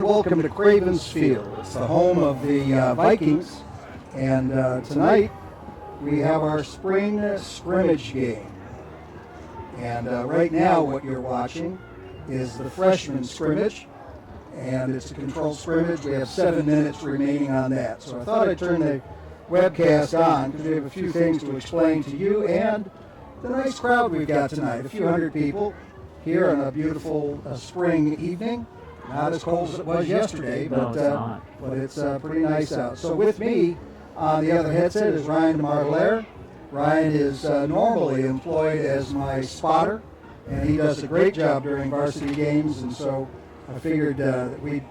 Welcome to Cravens Field. It's the home of the Vikings, and tonight we have our spring scrimmage game. And right now what you're watching is the freshman scrimmage, and it's a controlled scrimmage. We have 7 minutes remaining on that. So I thought I'd turn the webcast on because we have a few things to explain to you and the nice crowd we've got tonight. A few hundred people here on a beautiful spring evening. Not as cold as it was yesterday, but it's pretty nice out. So with me on the other headset is Ryan DeMartelaire. Ryan is normally employed as my spotter, and he does a great job during varsity games, and so I figured that we'd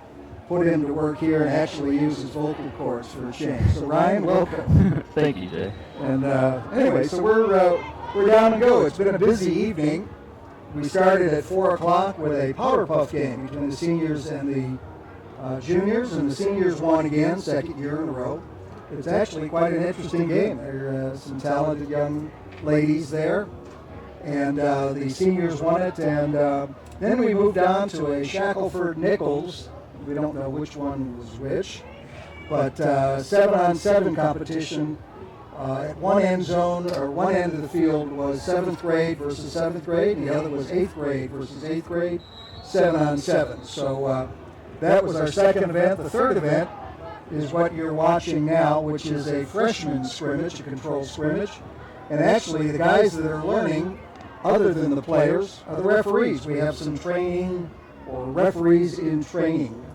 put him to work here and actually use his vocal cords for a change. So Ryan, welcome. Thank you, Jay. And anyway, so we're down and go. It's been a busy evening. We started at 4 o'clock with a powderpuff game between the seniors and the juniors, and the seniors won again, second year in a row. It's actually quite an interesting game. There are some talented young ladies there, and the seniors won it, and then we moved on to a Shackelford Nichols. We don't know which one was which, but 7-on-7 competition. At one end zone, or one end of the field was 7th grade versus 7th grade, and the other was 8th grade versus 8th grade, 7-on-7. So that was our second event. The third event is what you're watching now, which is a freshman scrimmage, a controlled scrimmage. And actually, the guys that are learning, other than the players, are the referees. We have some training, or referees in training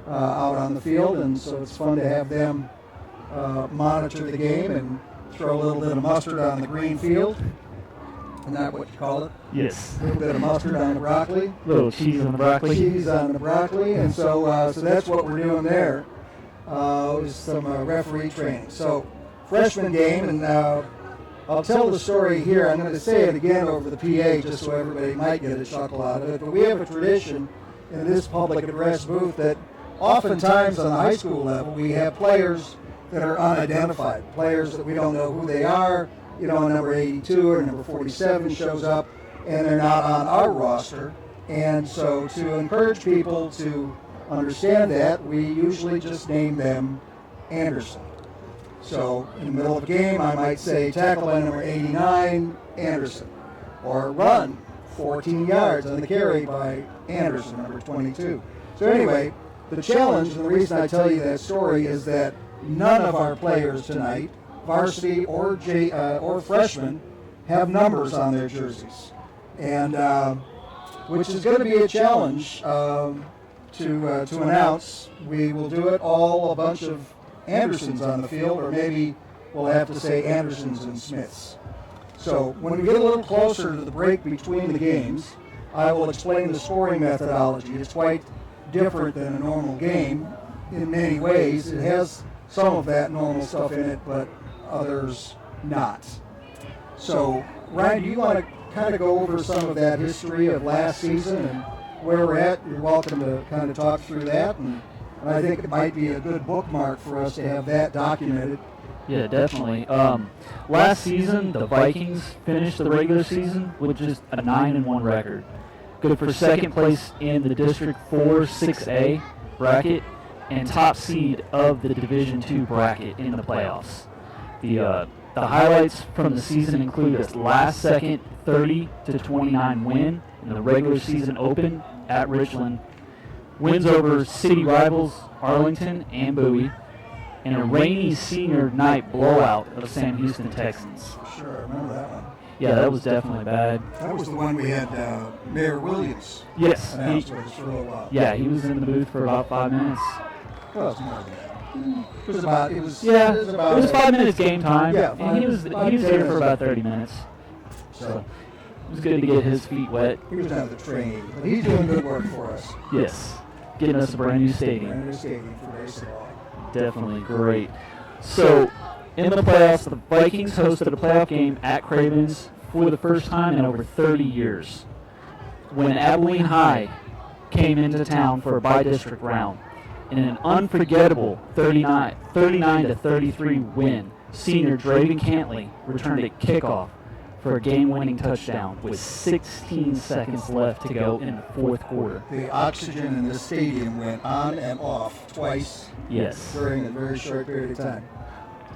out on the field, and so it's fun to have them monitor the game and throw a little bit of mustard on the green field. Isn't that what you call it? Yes. A little bit of mustard on the broccoli. A little cheese on the broccoli. Cheese on the broccoli, and so that's what we're doing there. Is some referee training. So freshman game, and I'll tell the story here. I'm going to say it again over the PA just so everybody might get a chuckle out of it. But we have a tradition in this public address booth that oftentimes on the high school level we have players that are unidentified, players that we don't know who they are. You know, number 82 or number 47 shows up, and they're not on our roster. And so to encourage people to understand that, we usually just name them Anderson. So in the middle of a game, I might say tackle by number 89, Anderson, or run 14 yards on the carry by Anderson, number 22. So anyway, the challenge, and the reason I tell you that story is that none of our players tonight, varsity or freshmen, have numbers on their jerseys, and which is going to be a challenge to announce. We will do it all a bunch of Andersons on the field, or maybe we'll have to say Andersons and Smiths. So when we get a little closer to the break between the games, I will explain the scoring methodology. It's quite different than a normal game in many ways. It has some of that normal stuff in it, but others not. So, Ryan, do you want to kind of go over some of that history of last season and where we're at? You're welcome to kind of talk through that, and I think it might be a good bookmark for us to have that documented. Yeah, definitely. Last season, the Vikings finished the regular season with just a 9-1 record. Good for second place in the District 4 6A bracket and top seed of the Division II bracket in the playoffs. The highlights from the season include a last-second 30-29 win in the regular season open at Richland, wins over city rivals Arlington and Bowie, and a rainy senior night blowout of Sam Houston Texans. Sure, I remember that one. Yeah, that was definitely bad. That was the one we had Mayor Williams. Yes. Announced with us for a little while. Yeah, he was in the booth for about 5 minutes. Well, it's more than that. It was about. It was 5 minutes game time. Yeah, and he was here for about 30 minutes. So it was good to get his feet wet. He was down at the training, but he's doing good work for us. Yes, getting us a brand new stadium. Brand new stadium for baseball. Definitely great. So in the playoffs, the Vikings hosted a playoff game at Cravens for the first time in over 30 years. When Abilene High came into town for a by-district round, in an unforgettable 39-33 win, senior Draven Cantley returned a kickoff for a game-winning touchdown with 16 seconds left to go in the fourth quarter. The oxygen in the stadium went on and off twice. Yes. During a very short period of time.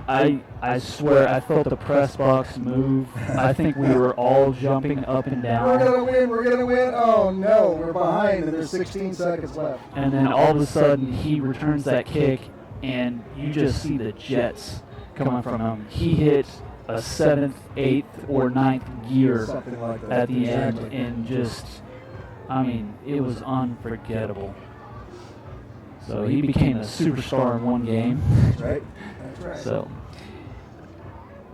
I swear I felt the press box move. I think we were all jumping up and down. We're going to win. Oh no, we're behind and there's 16 seconds left. And then all of a sudden he returns that kick and you just see the jets coming from him. He hit a 7th, 8th, or 9th gear like at the end and just, I mean, it was unforgettable. So he became a superstar in one game. That's right. So,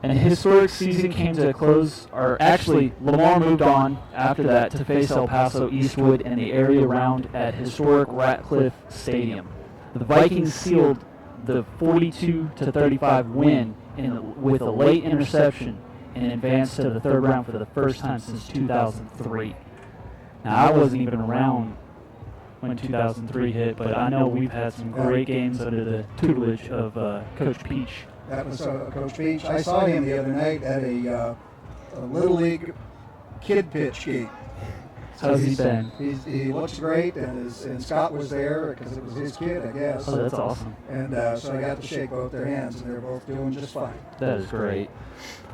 and a historic season came to a close. Or actually, Lamar moved on after that to face El Paso Eastwood in the area round at historic Ratcliffe Stadium. The Vikings sealed the 42-35 win with a late interception and advanced to the third round for the first time since 2003. Now, I wasn't even around when 2003 hit, but I know we've had some great games under the tutelage of Coach Peach. That was Coach Peach. I saw him the other night at a Little League kid pitch game. How's he been? He looks great, and Scott was there because it was his kid, I guess. Oh, that's awesome. And so I got to shake both their hands, and they're both doing just fine. That is great.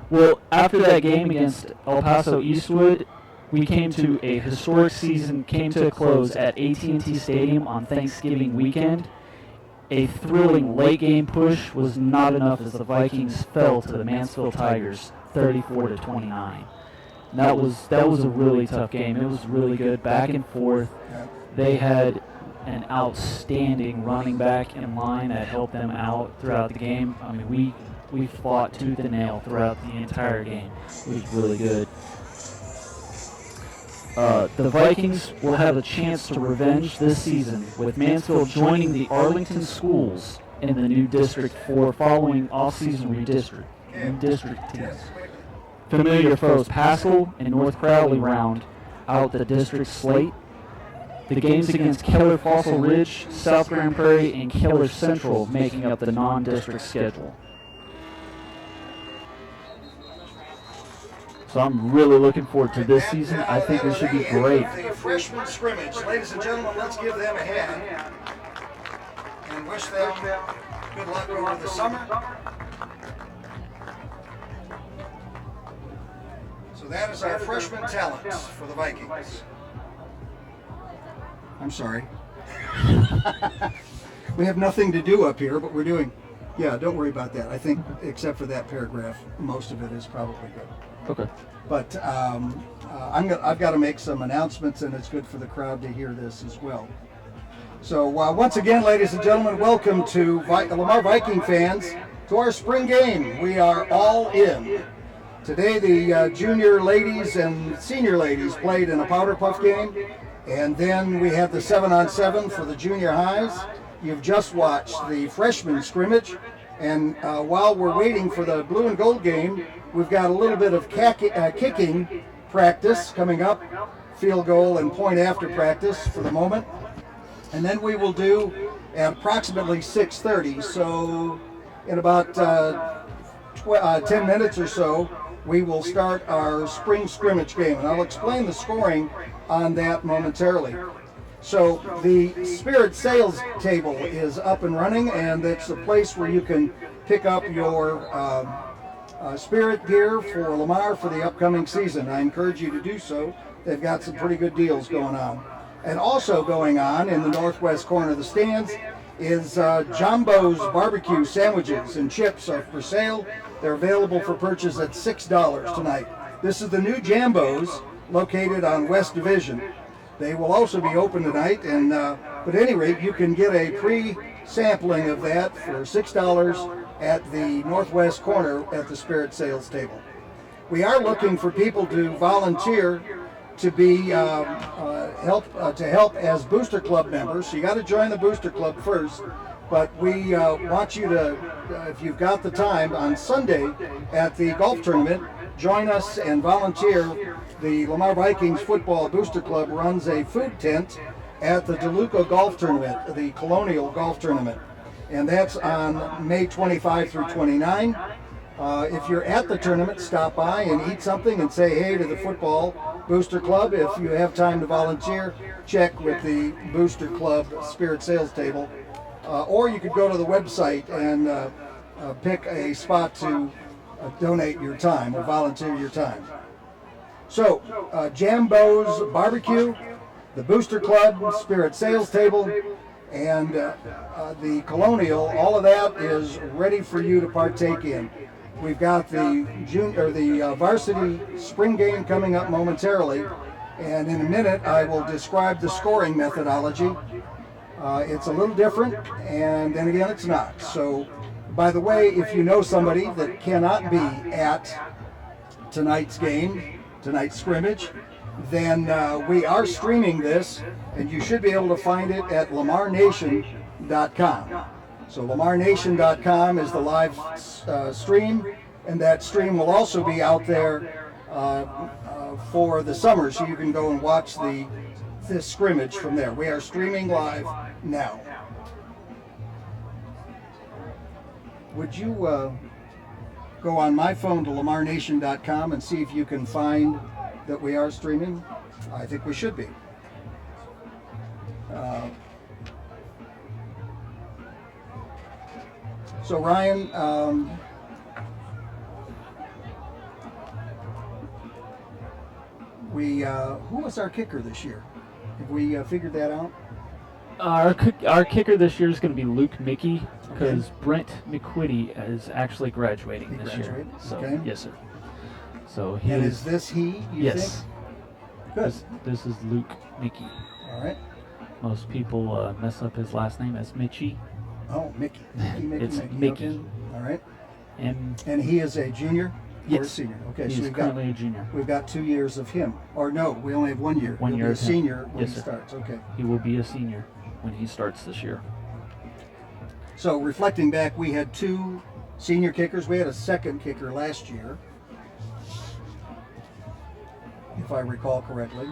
Well, after that game against El Paso Eastwood, we came to a historic season, came to a close at AT&T Stadium on Thanksgiving weekend. A thrilling late-game push was not enough as the Vikings fell to the Mansfield Tigers 34-29. That was a really tough game. It was really good, back and forth. They had an outstanding running back in line that helped them out throughout the game. I mean, we fought tooth and nail throughout the entire game. It was really good. The Vikings will have a chance to revenge this season with Mansfield joining the Arlington Schools in the new District 4 following off-season redistricting. Familiar foes Paschal and North Crowley round out the district slate. The games against Keller Fossil Ridge, South Grand Prairie, and Keller Central making up the non-district schedule. So I'm really looking forward to this season. I think this should be great. The freshman scrimmage. Ladies and gentlemen, let's give them a hand and wish them good luck over the summer. So that is our freshman talent for the Vikings. I'm sorry. We have nothing to do up here, but we're doing, yeah, don't worry about that. I think except for that paragraph, most of it is probably good. Okay. But I've got to make some announcements, and it's good for the crowd to hear this as well. So once again, ladies and gentlemen, welcome to Lamar Viking fans to our spring game. We are all in. Today, the junior ladies and senior ladies played in a powderpuff game, and then we had the 7-on-7 for the junior highs. You've just watched the freshman scrimmage, and while we're waiting for the blue and gold game, we've got a little bit of kicking practice coming up, field goal and point after practice for the moment. And then we will do at approximately 6:30, so in about 10 minutes or so, we will start our spring scrimmage game. And I'll explain the scoring on that momentarily. So the Spirit sales table is up and running, and it's a place where you can pick up your Spirit gear for Lamar for the upcoming season. I encourage you to do so. They've got some pretty good deals going on. And also going on in the northwest corner of the stands is Jumbo's barbecue sandwiches and chips are for sale. They're available for purchase at $6 tonight. This is the new Jambos located on West Division. They will also be open tonight, and but at any rate, you can get a pre-sampling of that for $6 at the northwest corner at the Spirit sales table. We are looking for people to volunteer to be help as Booster Club members. So you got to join the Booster Club first, but we want you to, if you've got the time, on Sunday at the golf tournament, join us and volunteer. The Lamar Vikings Football Booster Club runs a food tent at the DeLuca Golf Tournament, the Colonial Golf Tournament, and that's on May 25 through 29. If you're at the tournament, stop by and eat something and say hey to the football booster club. If you have time to volunteer, check with the booster club spirit sales table. Or you could go to the website and pick a spot to donate your time or volunteer your time. So, Jambo's Barbecue, the Booster Club, Spirit Sales Table, and the Colonial, all of that is ready for you to partake in. We've got the varsity spring game coming up momentarily, and in a minute I will describe the scoring methodology. It's a little different, and then again it's not. So, by the way, if you know somebody that cannot be at tonight's game, tonight's scrimmage, then we are streaming this, and you should be able to find it at lamarnation.com. So lamarnation.com is the live stream, and that stream will also be out there for the summer, so you can go and watch this scrimmage from there. We are streaming live now. Would you go on my phone to lamarnation.com and see if you can find that we are streaming? I think we should be. So Ryan, who was our kicker this year? Have we figured that out? Our kicker this year is going to be Luke Mickey, because Brent McQuitty is actually graduating this year. So, okay. Yes, sir. So is this he? Yes. Good. This is Luke Mickey. All right. Most people mess up his last name as Mitchie. Oh, Mickey. It's Mickey. Okay. All right. And he is a junior? Yes. Or a senior? Okay, he's so currently a junior. We've got 2 years of him. Or no, we only have 1 year. One year He'll of be a him. senior when Yes, he sir. starts. Okay. He will be a senior when he starts this year. So reflecting back, we had 2 senior kickers. We had a second kicker last year, if I recall correctly.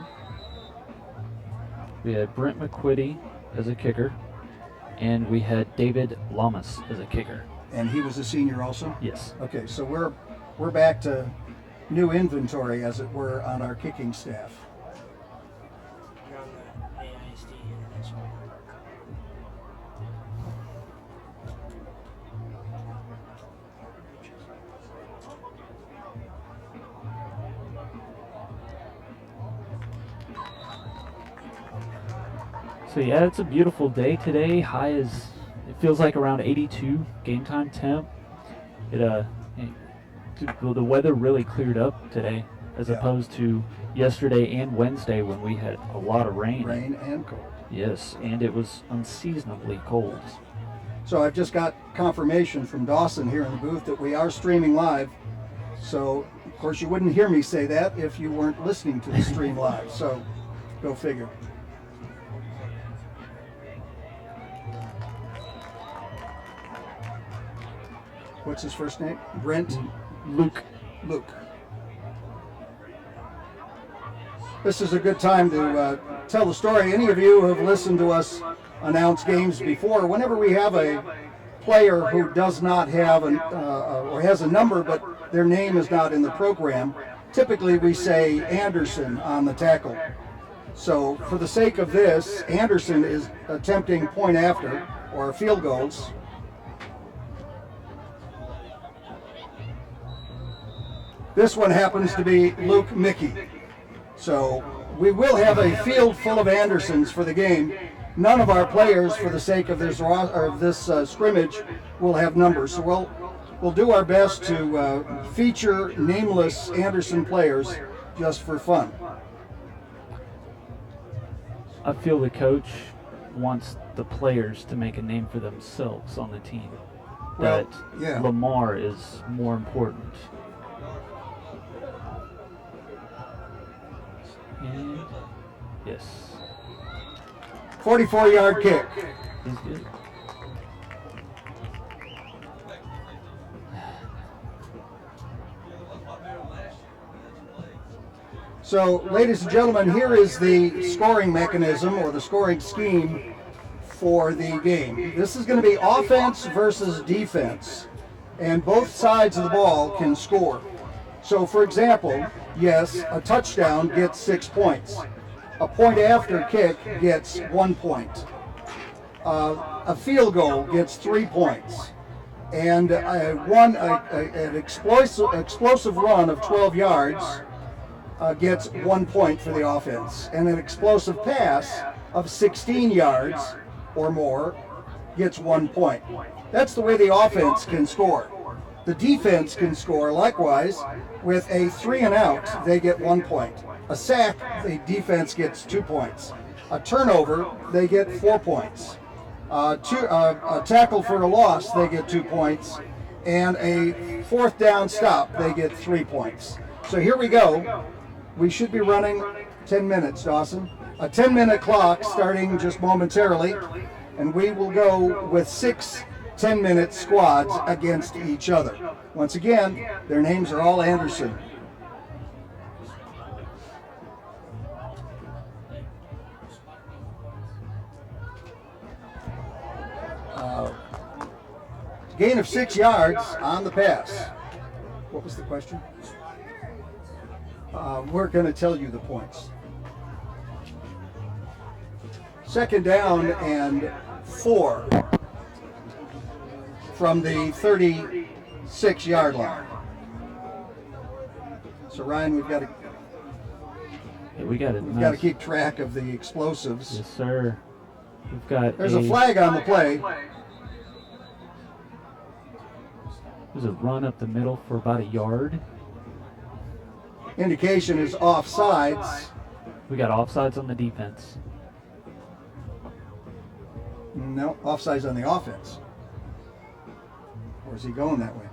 We had Brent McQuitty as a kicker, and we had David Lamas as a kicker. And he was a senior also? Yes. Okay, so we're back to new inventory, as it were, on our kicking staff. You're on the AISD International. So yeah, it's a beautiful day today. High is, it feels like around 82 game time temp. The weather really cleared up today, as opposed to yesterday and Wednesday when we had a lot of rain. Rain and cold. Yes, and it was unseasonably cold. So I've just got confirmation from Dawson here in the booth that we are streaming live. So, of course, you wouldn't hear me say that if you weren't listening to the stream live. So, go figure. What's his first name? Brent? Luke. This is a good time to tell the story. Any of you who have listened to us announce games before, whenever we have a player who does not have or has a number but their name is not in the program, typically we say Anderson on the tackle. So for the sake of this, Anderson is attempting point after or field goals. This one happens to be Luke Mickey. So we will have a field full of Andersons for the game. None of our players, for the sake of this scrimmage, will have numbers. So we'll do our best to feature nameless Anderson players just for fun. I feel the coach wants the players to make a name for themselves on the team. Well, That yeah. Lamar is more important. And yes, 44-yard kick. he's good. So, ladies and gentlemen, here is the scoring mechanism or the scoring scheme for the game. This is going to be offense versus defense. and both sides of the ball can score. So, for example, yes, a touchdown gets 6 points. A point after kick gets 1 point. A field goal gets 3 points. And an explosive run of 12 yards gets 1 point for the offense. And an explosive pass of 16 yards or more gets 1 point. That's the way the offense can score. The defense can score likewise. With a 3 and out, they get 1 point. A sack, the defense gets 2 points. A turnover, they get 4 points. A tackle for a loss, they get 2 points. And a fourth down stop, they get 3 points. So here we go. We should be running 10 minutes, Dawson. A 10-minute clock starting just momentarily. And we will go with 6 10-minute squads against each other. Once again, their names are all Anderson. Gain of 6 yards on the pass. What was the question? We're going to tell you the points. Second down and 4 from the 36-yard line. So Ryan, we've got to keep track of the explosives. Yes, sir. We've got. There's a flag on the play. There's a run up the middle for about a yard. Indication is offsides. We got offsides on the defense. No, offsides on the offense. Or is he going that way?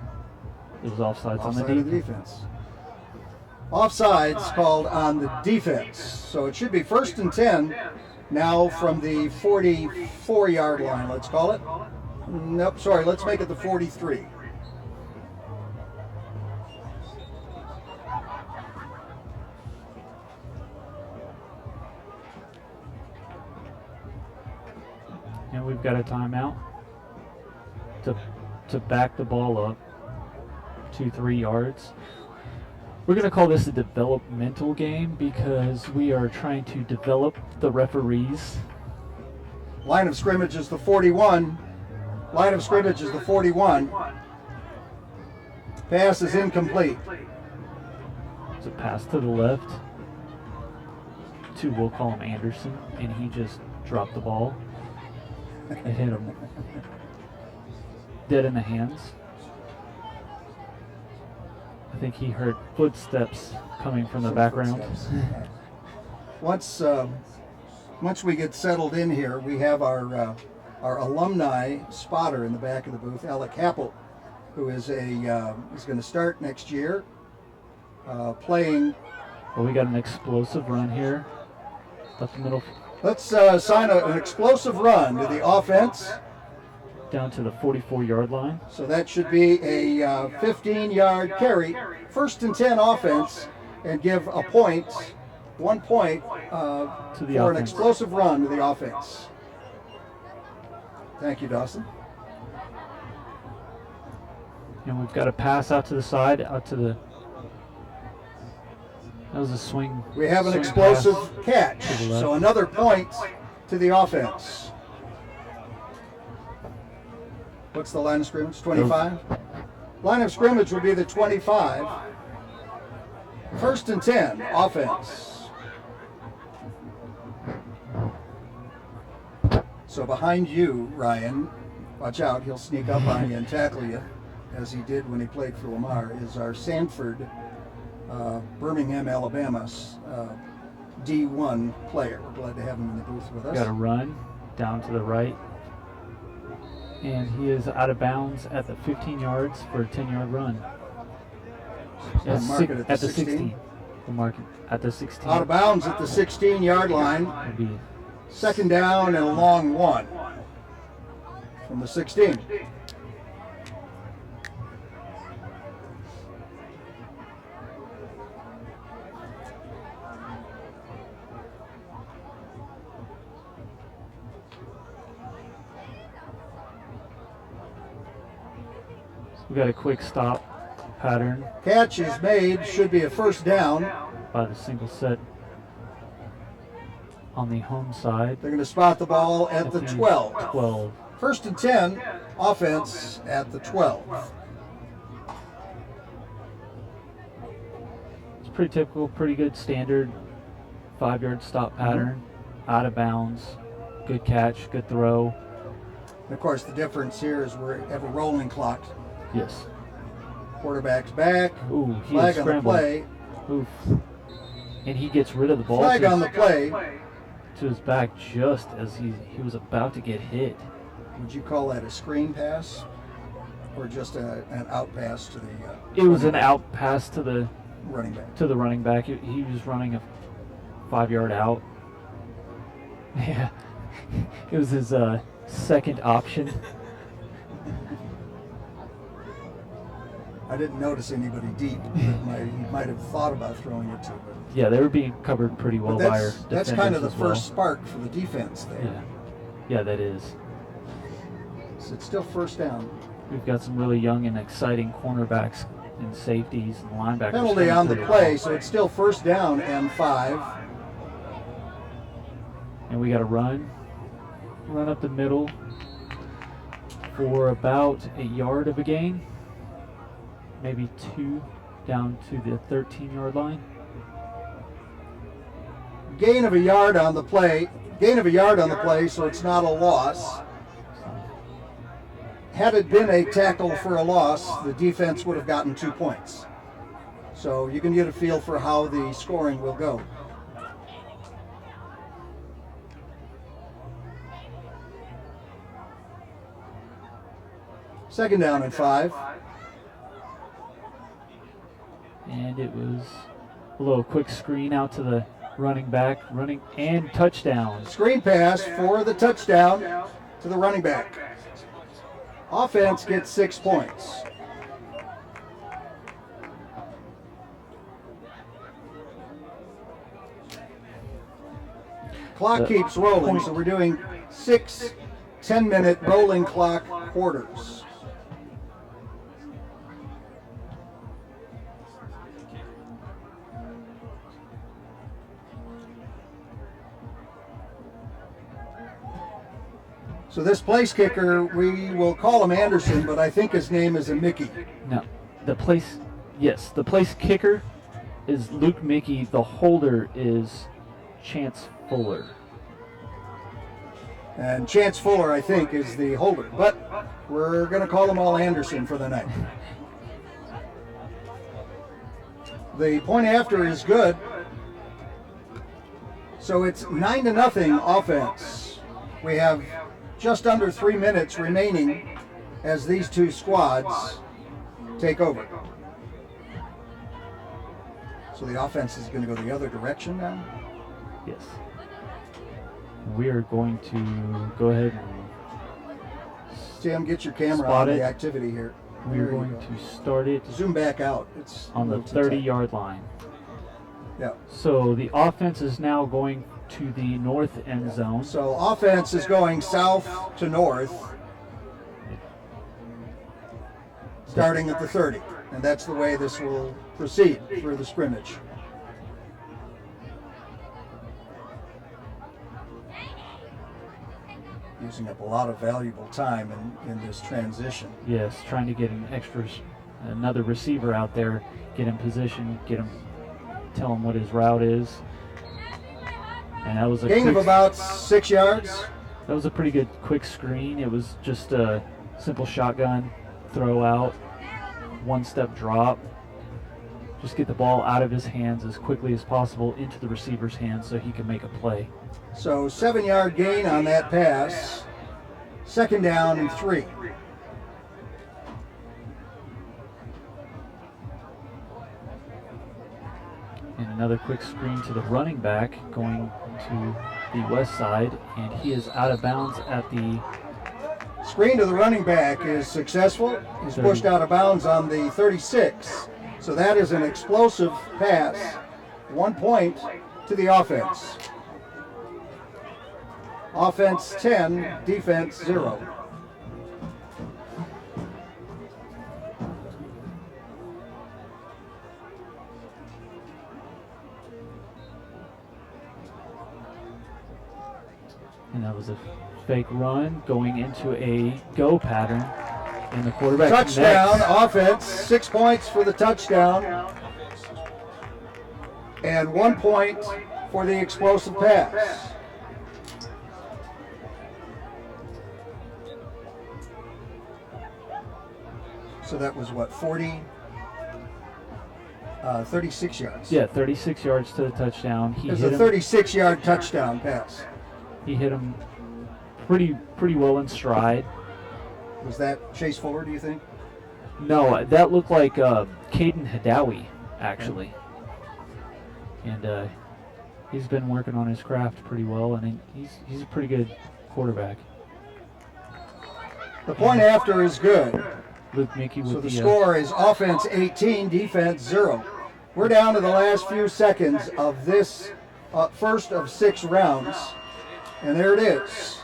It was offsides on the defense. Offsides called on the defense. So it should be 1st and 10 now from the 44-yard line, let's call it. Nope, sorry, let's make it the 43. And we've got a timeout to back the ball up 2-3 yards. We're going to call this a developmental game because we are trying to develop the referees. Line of scrimmage is the 41. Line of scrimmage is the 41. Pass is incomplete. It's a pass to the left to, we'll call him Anderson, and he just dropped the ball. It hit him dead in the hands. I think he heard footsteps coming from the background. Once we get settled in here, we have our alumni spotter in the back of the booth, Alec Happel, who is is going to start next year playing. Well, we got an explosive run here up the middle. Let's sign an explosive run to the offense. Down to the 44-yard line. So that should be a 15-yard carry. 1st and 10 offense, and give a point, 1 point to the for offense. An explosive run to the offense. Thank you, Dawson. And we've got a pass out to the side, out to the. That was a swing. We have an explosive catch. So another point to the offense. What's the line of scrimmage? 25? Line of scrimmage would be the 25. 1st and 10, offense. So behind you, Ryan, watch out, he'll sneak up on you and tackle you, as he did when he played for Lamar, is our Sanford, Birmingham, Alabama, D1 player. We're glad to have him in the booth with us. Got a run down to the right. And he is out of bounds at the 15 yards for a 10-yard run. At the 16. We'll mark it at the 16. Out of bounds at the 16-yard line. It'll be 2nd down and a long 1 from the 16. We got a quick stop pattern Catch is made, should be a first down. by the single set on the home side. They're going to spot the ball at the 12. 12. First and 10, offense at the 12. It's pretty typical, pretty good standard 5-yard stop pattern. Out of bounds. Good catch, good throw. And of course, the difference here is we have a rolling clock. Yes. Quarterback's back. Ooh, he Flag is on the scrambling. play. Oof. And he gets rid of the ball Flag to, on the play. to his back just as he was about to get hit. Would you call that a screen pass? Or just an out pass to the It was an out pass to the running back? running back. He was running a 5-yard out. Yeah. It was his second option. I didn't notice anybody deep. He might have thought about throwing it to. But Yeah, they were being covered pretty well by our defenders. that's kind of the as well. first spark for the defense there. Yeah, that is. So it's still first down. We've got some really young and exciting cornerbacks and safeties and linebackers. Penalty coming on the through. play, so it's still first down and 5. And we got to run up the middle for about a yard of a gain, maybe 2 down to the 13-yard line. Gain of a yard on the play. Gain of a yard on the play, so it's not a loss. Had it been a tackle for a loss, the defense would have gotten 2 points. So you can get a feel for how the scoring will go. Second down and 5. And it was a little quick screen out to the running back, running and touchdown. Screen pass for the touchdown to the running back. Offense gets 6 points. Clock keeps rolling, so we're doing 6 10-minute rolling clock quarters. So this place kicker, we will call him Anderson, but I think his name is a Mickey. No, the place kicker is Luke Mickey. The holder is Chance Fuller. And Chance Fuller, I think, is the holder. But we're going to call them all Anderson for the night. The point after is good. So it's 9-0 offense. We have just under 3 minutes remaining as these two squads take over. So the offense is going to go the other direction now? Yes. We are going to go ahead and Tim, get your camera Spot on it. the activity here. we're There you going go. to start it Zoom back out. It's on a the little too tight. 30-yard line. Yeah. So the offense is now going to the north end zone. So offense is going south to north, starting at the 30. And that's the way this will proceed for the scrimmage. Using up a lot of valuable time in this transition. Yes, trying to get another receiver out there, get in position, tell him what his route is. And that was a Gain of quick- about 6 yards. That was a pretty good quick screen. It was just a simple shotgun throw out, 1-step drop. Just get the ball out of his hands as quickly as possible into the receiver's hands so he can make a play. So 7-yard gain on that pass. Second down and 3. And another quick screen to the running back going to the west side, and he is out of bounds at the Screen to the running back is successful. He's 30. pushed out of bounds on the 36. So that is an explosive pass. 1 point to the offense. Offense 10, defense 0. that was a fake run going into a go pattern. And the quarterback touchdown connects. offense, 6 points for the touchdown, and 1 point for the explosive pass. So that was what, 36 yards. Yeah, 36 yards to the touchdown. It was a 36-yard touchdown pass. He hit him pretty well in stride. Was that Chase Fuller, do you think? No, that looked like Caden Hadawi, actually. And he's been working on his craft pretty well, and he's a pretty good quarterback. The point after is good. Luke Mickey with So the score is offense 18, defense 0. We're down to the last few seconds of this first of 6 rounds, and there it is.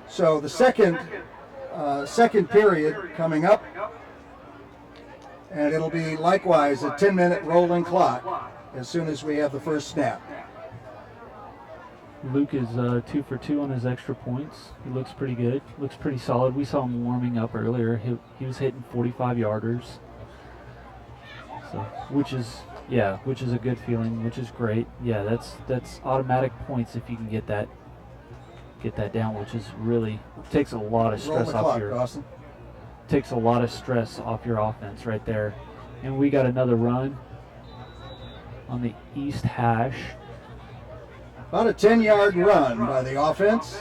So the second period coming up, and it'll be likewise a 10-minute rolling clock as soon as we have the first snap. Luke is 2 for 2 on his extra points. He looks pretty good. Looks pretty solid. We saw him warming up earlier. He was hitting 45-yarders. So, which is a good feeling, which is great. Yeah, that's automatic points if you can get that down, which is really takes a lot of stress takes a lot of stress off your offense right there. And we got another run on the east hash. About a 10-yard run by the offense.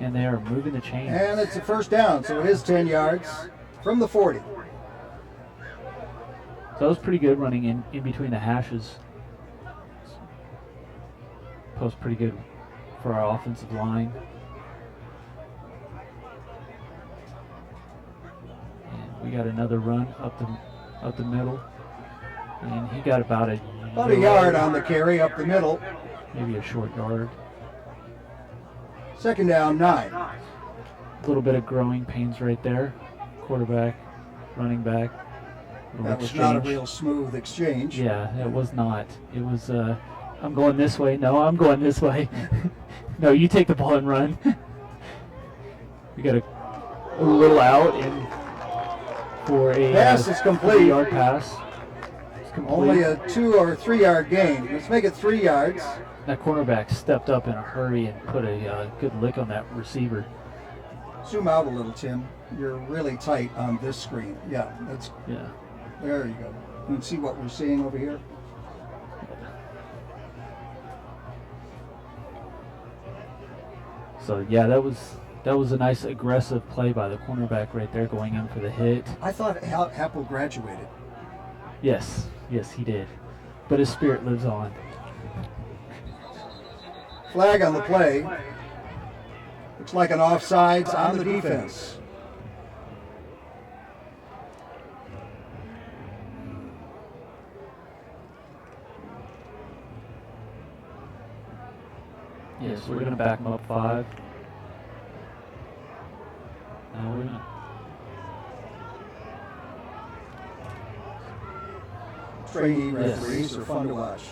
And they are moving the chains. And it's a first down, so it is 10 yards from the 40. So that was pretty good running in between the hashes. Post pretty good for our offensive line. And we got another run up the middle. And he got about a yard on the carry up the middle. Maybe a short yard. Second down, 9. A little bit of growing pains right there. Quarterback, running back. That was not a real smooth exchange. Yeah, it was not. It was, I'm going this way. No, I'm going this way. No, you take the ball and run. We got a little out and for a pass is complete. 3-yard pass. Only a 2 or 3 yard gain. Let's make it 3 yards. That cornerback stepped up in a hurry and put a good lick on that receiver. Zoom out a little, Tim. You're really tight on this screen. Yeah, that's. Yeah. There you go. You can see what we're seeing over here. So yeah, that was a nice aggressive play by the cornerback right there, going in for the hit. I thought Apple graduated. Yes, he did. But his spirit lives on. Flag on the play. Looks like an offsides on the defense. Yes, we're going to back him up 5. Now we're going to. Trainee referees are fun to watch.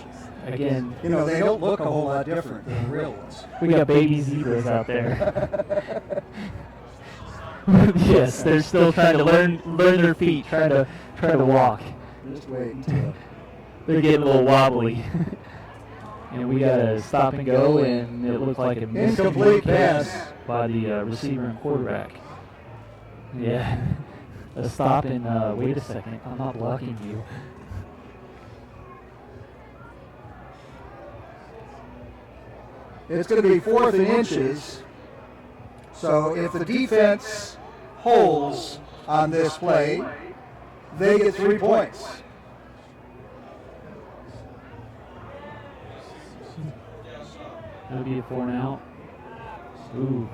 Again, you know, they don't look a whole lot different than the real ones. We got baby zebras out there. Yes, they're still trying to learn their feet, trying to walk. Just wait until they're getting a little wobbly. And we got a stop and go, and it looked like an incomplete pass by the receiver and quarterback. Yeah, a stop and wait a second, I'm not blocking you. It's going to be 4th and inches. So if the defense holds on this play, they get 3 points. It'll be a 4 and out. Ooh,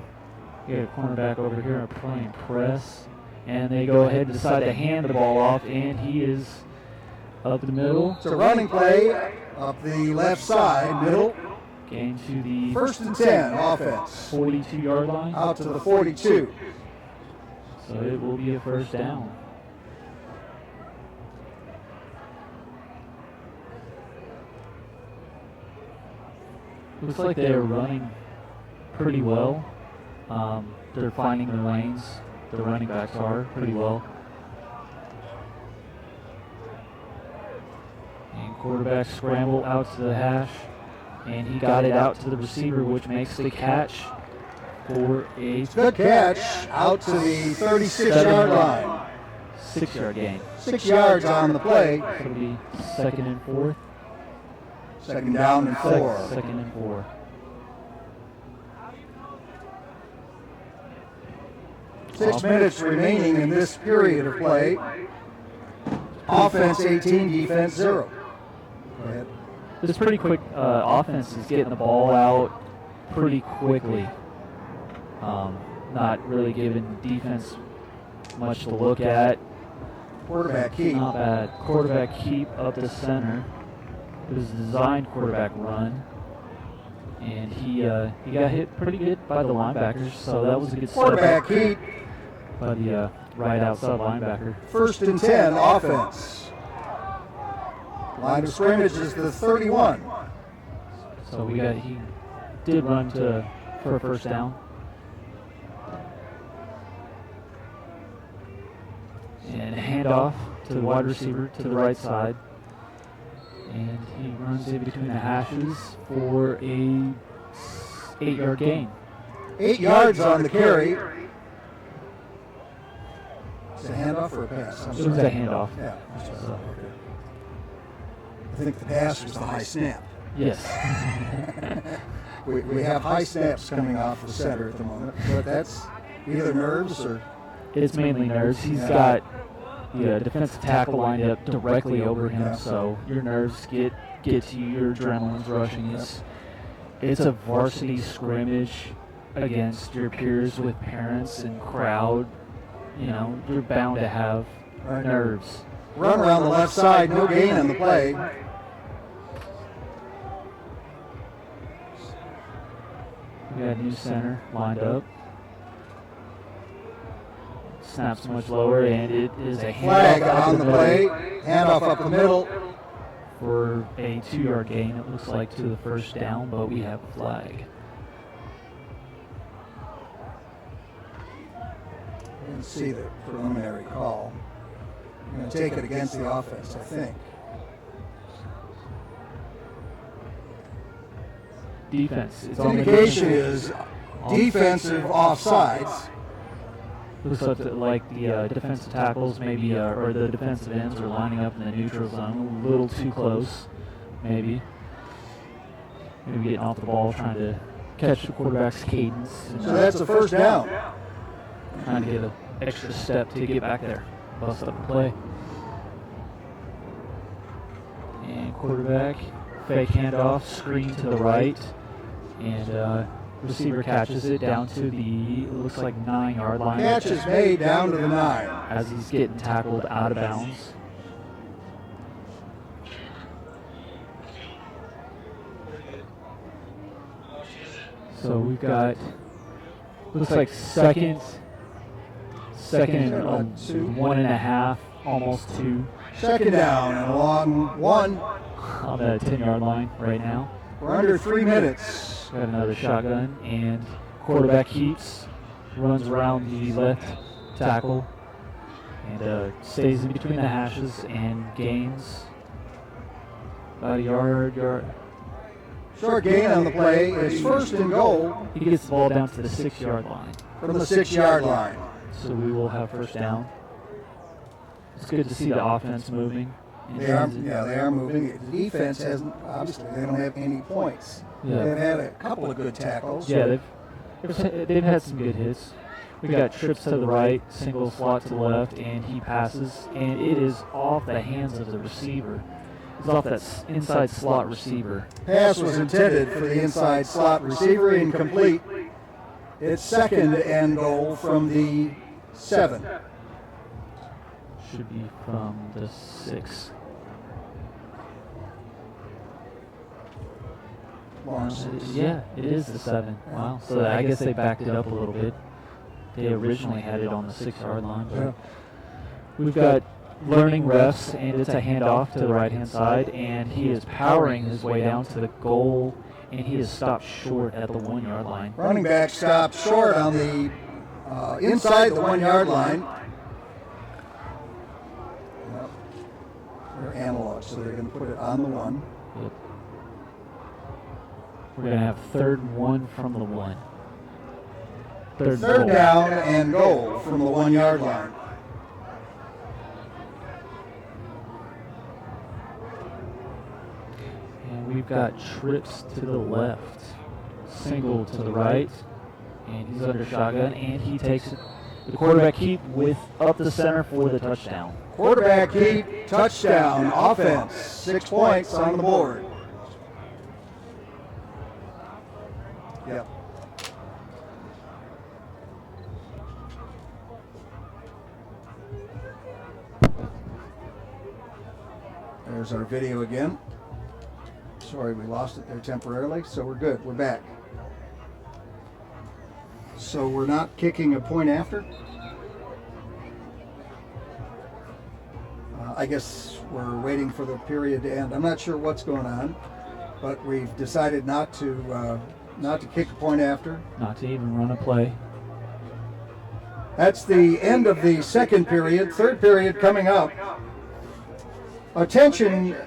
we got a cornerback over here playing press, and they go ahead and decide to hand the ball off, and he is up the middle. It's a running play up the left side, middle. Gain to the 1st and 10 offense. 42-yard line. Out to the 42. So it will be a first down. Looks like they're running pretty well. They're finding their lanes. The running backs are pretty well. And quarterback scramble out to the hash. And he got it out to the receiver, which makes the catch for a Good catch out to the 36-yard line. 6-yard gain. 6 yards on the play. So it'll be 2nd and 4. Second down and 4. 2nd and 4. Six minutes remaining in this period of play. Offense 18, defense 0. Go ahead. This pretty quick offense is getting the ball out pretty quickly. Not really giving defense much to look at. Quarterback keep. Not bad. Quarterback keep up the center. It was a designed quarterback run. And he got hit pretty good by the linebackers, so that was a good Quarterback setup keep. by the right outside linebacker. 1st and 10, offense. Line of scrimmage is the 31. So he did run for a first down. And a handoff to the wide receiver to the right side. And he runs in between the hashes for a 8-yard gain. 8 yards on the carry. Is it a handoff or a pass? It was a handoff. Yeah. So, I think the pass was the high snap. yes. We have high snaps coming off the center at the moment, but that's either nerves or It's mainly nerves. He's got the defensive tackle lined up directly over him, so your nerves get to you, your adrenaline's rushing. It's a varsity scrimmage against your peers with parents and crowd. You know, you're bound to have nerves. run around the left side, no gain on the play. We got a new center lined up. Snaps much lower, and it is a Flag handoff on the play, handoff up the middle. for a 2-yard gain. It looks like to the first down, but we have a flag. Didn't see the preliminary call. I'm going to take it against the offense, I think. Defense. It's The indication is defensive offsides. Looks like the defensive tackles maybe, or the defensive ends are lining up in the neutral zone a little too close, maybe. Maybe getting off the ball, trying to catch the quarterback's cadence. And, So that's a first down. trying to get an extra step to get back there, bust up the play. And quarterback, fake handoff, screen to the right, and receiver catches it down to the, it looks like 9-yard line. Catch is made down to the 9. As he's getting tackled out of bounds. So we've got, looks like second and 1.5, almost 2 Second down and a long 1. on the 10-yard line right now. We're under 3 minutes. Got another shotgun, and quarterback keeps, runs around the left tackle, and stays in between the hashes and gains about a yard. Short gain on the play. It's first and goal He gets the ball down to the 6-yard line, from the 6-yard line. so we will have first down. It's good to see the offense moving. They are moving. The defense hasn't, obviously, they don't have any points. Yeah. They've had a couple of good tackles. Yeah, they've had some good hits. We got trips to the right, single slot to the left, and he passes, and it is off the hands of the receiver. It's off that inside slot receiver. Pass was intended for the inside slot receiver, incomplete. It's second and goal from the 7. Should be from the 6. Yeah, it is the 7. Wow. So I guess they backed it up a little bit. They originally had it on the 6-yard line. But we've got learning refs, and it's a handoff to the right-hand side, and he is powering his way down to the goal and he is stopped short at the 1 yard line. Running back stopped short on the inside the 1 yard line. Yep. They're analog, so they're going to put it on the 1. Yep. We're going to have 3rd and 1 from the 1. Third down and goal from the 1 yard line. And we've got trips to the left, single to the right, and he's under shotgun, and he takes it. The quarterback keep with up the center for the touchdown. Quarterback keep, touchdown, offense, 6 points on the board. Yep. There's our video again. Sorry, we lost it there temporarily, so we're good. We're back. So we're not kicking a point after? I guess we're waiting for the period to end. I'm not sure what's going on, but we've decided not to kick a point after. Not to even run a play. That's the end of the second period. Third period coming up. Attention to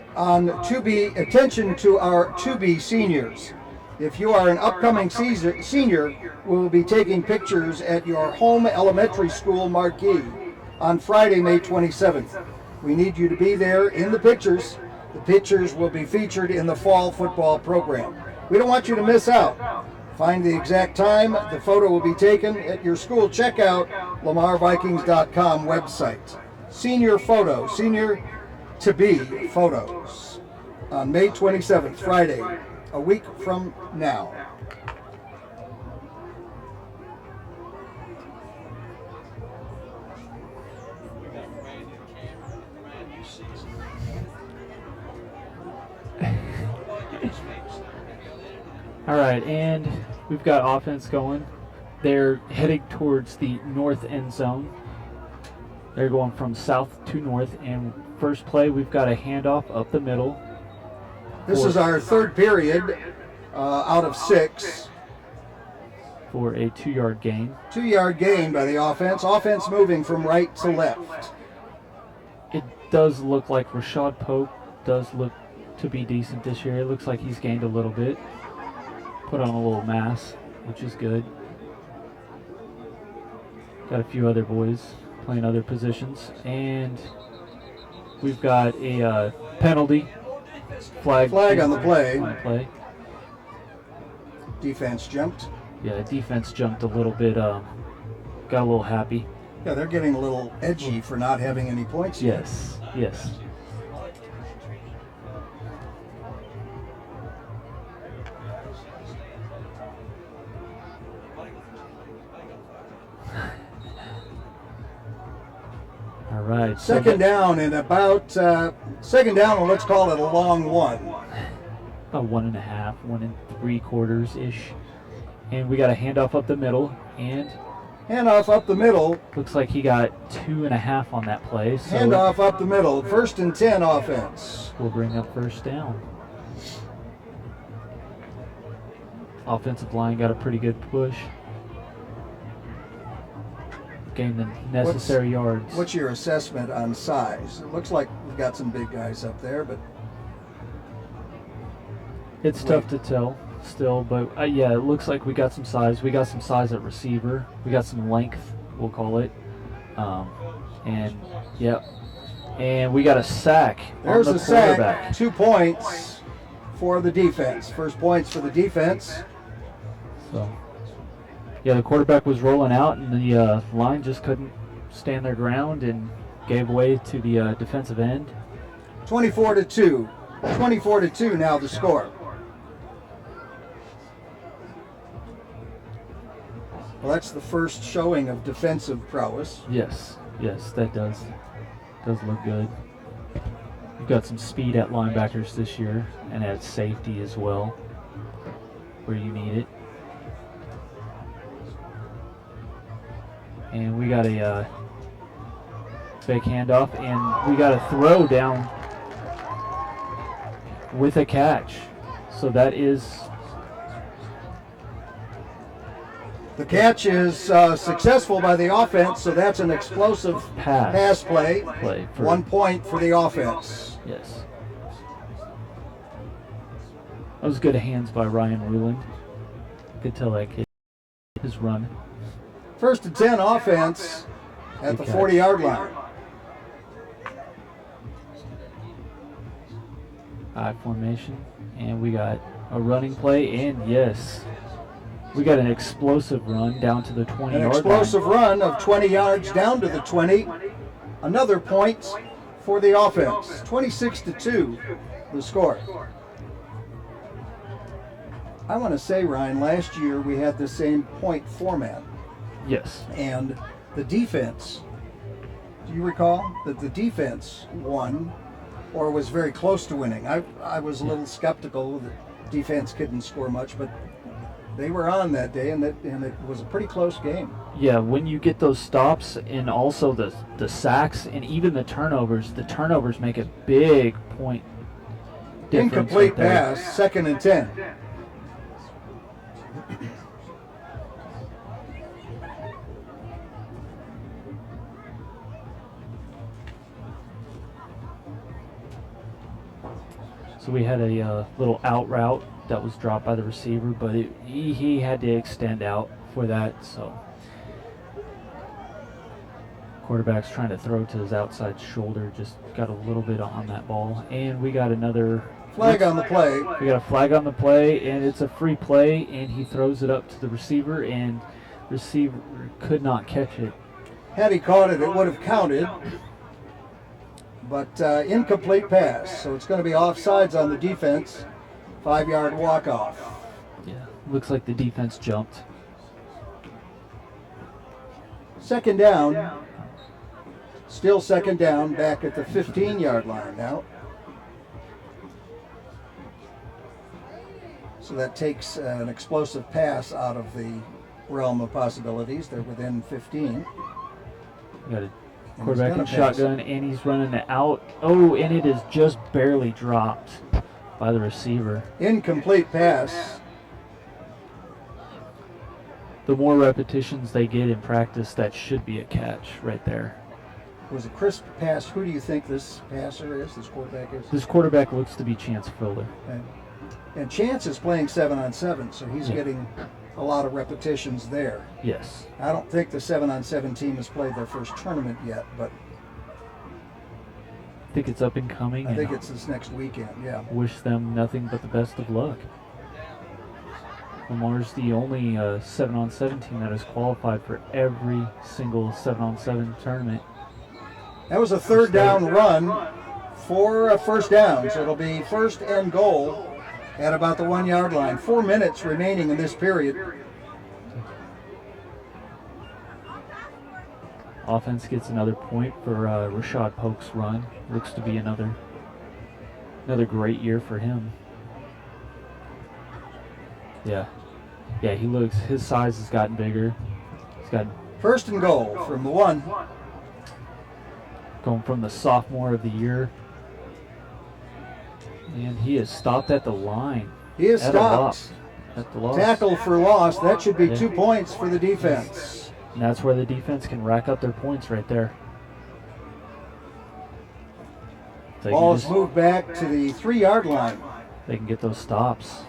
our 2B seniors. If you are an upcoming senior, we will be taking pictures at your home elementary school marquee on Friday, May 27th. We need you to be there in the pictures. The pictures will be featured in the fall football program. We don't want you to miss out. Find the exact time. The photo will be taken at your school checkout, LamarVikings.com website. Senior photo, senior to be photos on May 27th, Friday, a week from now. All right, and we've got offense going. They're heading towards the north end zone. They're going from south to north, and first play, we've got a handoff up the middle. This is our third period out of 6. For a 2-yard gain. 2-yard gain by the offense. Offense moving from right to left. It does look like Rashad Pope does look to be decent this year. It looks like he's gained a little bit. Put on a little mass, which is good. Got a few other boys playing other positions. And we've got a penalty. Flag on the play. Defense jumped. Yeah, defense jumped a little bit. Got a little happy. Yeah, they're getting a little edgy for not having any points yet. Yes. All right. Second down, and let's call it a long one. About 1.5, 1 3/4-ish. And we got a handoff up the middle, and handoff up the middle. Looks like he got 2.5 on that play. So handoff up the middle. 1st and 10 offense. We'll bring up first down. Offensive line got a pretty good push. Gained the necessary yards. What's your assessment on size? It looks like we've got some big guys up there, but it's tough to tell still, but yeah, it looks like we got some size. We got some size at receiver. We got some length, we'll call it. And we got a sack. There's on the a sack. quarterback. 2 points for the defense. First points for the defense. So, yeah, the quarterback was rolling out, and the line just couldn't stand their ground and gave way to the defensive end. 24-2. 24-2 now the score. Well, that's the first showing of defensive prowess. Yes, that does look good. You've got some speed at linebackers this year, and at safety as well, where you need it. And we got a fake handoff, and we got a throw down with a catch. So that is The catch is successful by the offense, so that's an explosive pass play. 1 point for the offense. Yes. That was good hands by Ryan Ruland. Could tell that kid his run. 1st and 10 offense at the 40-yard line. I formation, and we got a running play, and yes, we got an explosive run down to the 20-yard line. An explosive run of 20 yards down to the 20. Another point for the offense. 26-2, the score. I want to say, Ryan, last year we had the same point format. Yes. And the defense, do you recall that the defense won or was very close to winning? I was a little skeptical that defense couldn't score much, but they were on that day, and it was a pretty close game. Yeah, when you get those stops and also the sacks and even the turnovers make a big point difference. Incomplete right there. pass, 2nd and 10. So we had a little out route that was dropped by the receiver, but he had to extend out for that. So quarterback's trying to throw to his outside shoulder, just got a little bit on that ball, and we got another flag on the play. We got a flag on the play, and it's a free play, and he throws it up to the receiver, and receiver could not catch it. Had he caught it, it would have counted. But incomplete pass, so it's going to be offsides on the defense. 5-yard walk-off. Yeah, looks like the defense jumped. 2nd down. Still 2nd down, back at the 15-yard line now. So that takes an explosive pass out of the realm of possibilities. They're within 15. We got a quarterback in shotgun, and he's running it out. Oh, and it is just barely dropped by the receiver. Incomplete pass. The more repetitions they get in practice, that should be a catch right there. It was a crisp pass. Who do you think this passer is, this quarterback is? This quarterback looks to be Chance Filler. And Chance is playing 7-on-7, so he's getting a lot of repetitions there. Yes. I don't think the 7-on-7 team has played their first tournament yet, but I think it's up and coming. I think it's this next weekend, yeah. Wish them nothing but the best of luck. Lamar's the only 7-on-7 team that has qualified for every single 7-on-7 tournament. That was a 3rd down run for a 1st down, so it'll be 1st and goal at about the 1-yard line. 4 minutes remaining in this period. Offense gets another point for Rashad Polk's run. Looks to be another great year for him. Yeah, he looks. His size has gotten bigger. He's got 1st and goal from the 1. Going from the sophomore of the year. And he is stopped at the line. He is stopped. At the loss. Tackle for loss. That should be 2 points for the defense. And that's where the defense can rack up their points right there. Ball is moved back to the 3-yard line. They can get those stops.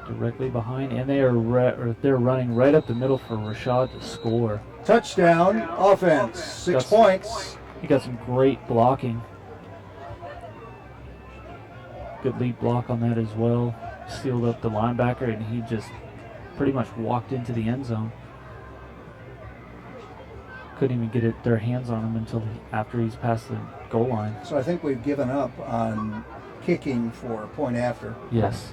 Directly behind, and they're running right up the middle for Rashad to score. Touchdown offense, 6 points. He got some great blocking. Good lead block on that as well. Sealed up the linebacker, and he just pretty much walked into the end zone. Couldn't even get their hands on him until after he's past the goal line. So I think we've given up on kicking for a point after. Yes.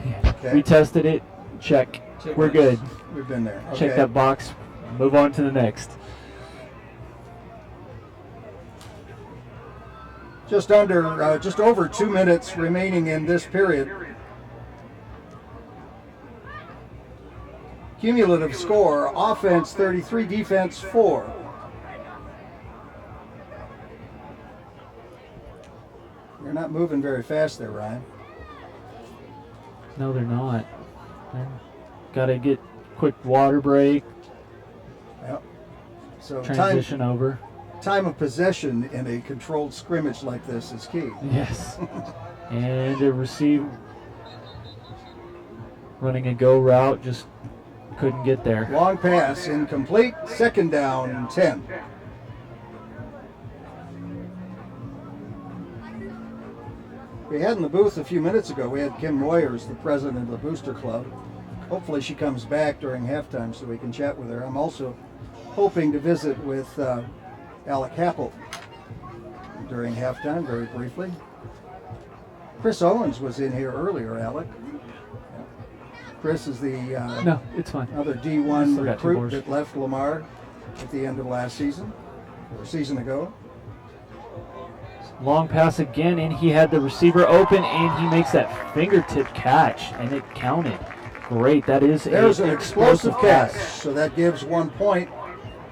Okay. We tested it. Check. We're good. We've been there. Okay. Check that box. Move on to the next. Just over 2 minutes remaining in this period. Cumulative score, offense 33, defense 4. They're not moving very fast there, Ryan. No, they're not. Got to get quick water break. Yep. So Transition over. Time of possession in a controlled scrimmage like this is key. Yes. And a receive. Running a go route, just couldn't get there. Long pass, incomplete. Second down and 10. We had in the booth a few minutes ago, we had Kim Moyers, the president of the Booster Club. Hopefully she comes back during halftime so we can chat with her. I'm also hoping to visit with Alec Happel during halftime, very briefly. Chris Owens was in here earlier, Alec. Chris is the No, it's fine. other D1 recruit that left Lamar at the end of last season, or a season ago. Long pass again, and he had the receiver open, and he makes that fingertip catch, and it counted. Great, There's an explosive catch, so that gives 1 point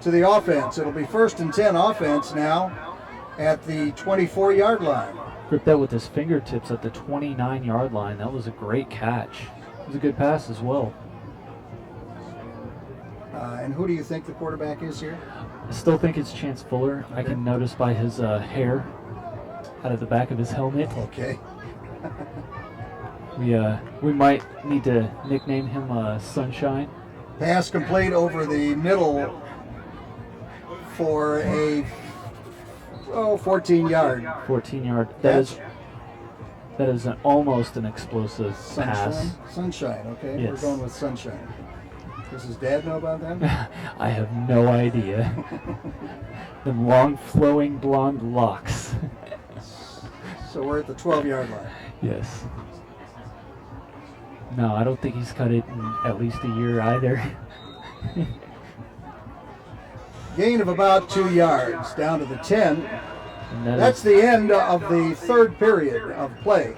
to the offense. It'll be 1st and 10 offense now at the 24-yard line. Gripped that with his fingertips at the 29-yard line. That was a great catch. It was a good pass as well. And who do you think the quarterback is here? I still think it's Chance Fuller. Okay. I can notice by his hair out of the back of his helmet. Okay. We might need to nickname him Sunshine. Pass complete over the middle for a 14-yard. 14-yard. That is almost an explosive pass. Sunshine, okay. Yes. We're going with Sunshine. Does his dad know about that? I have no idea. Them long flowing blonde locks. So we're at the 12-yard line. Yes. No, I don't think he's cut it in at least a year either. Gain of about 2 yards, down to the 10. And That's the end of the third period of play.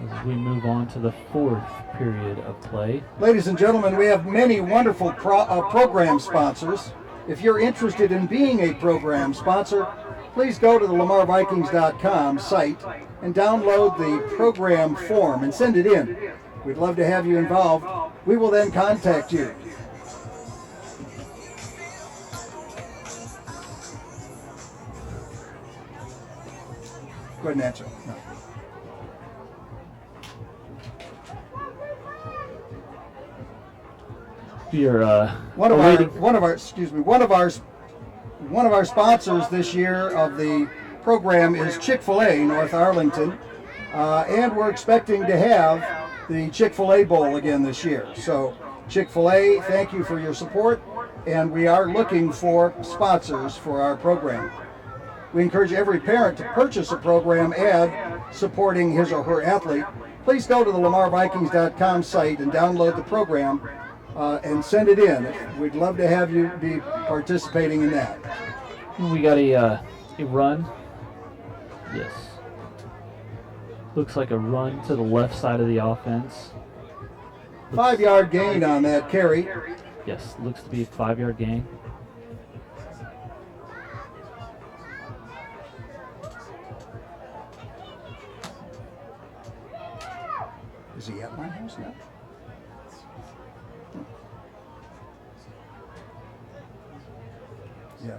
As we move on to the fourth period of play. Ladies and gentlemen, we have many wonderful program sponsors. If you're interested in being a program sponsor, please go to the LamarVikings.com site and download the program form and send it in. We'd love to have you involved. We will then contact you. Go ahead and answer. No. You're One of our sponsors this year of the program is Chick-fil-A North Arlington, and we're expecting to have the Chick-fil-A Bowl again this year. So Chick-fil-A, thank you for your support, and we are looking for sponsors for our program. We encourage every parent to purchase a program ad supporting his or her athlete. Please go to the LamarVikings.com site and download the program and send it in. We'd love to have you be participating in that. We got a run. Yes. Looks like a run to the left side of the offense. 5-yard gain on that carry. Yes, looks to be a 5-yard gain. Is he at my house now? Yeah.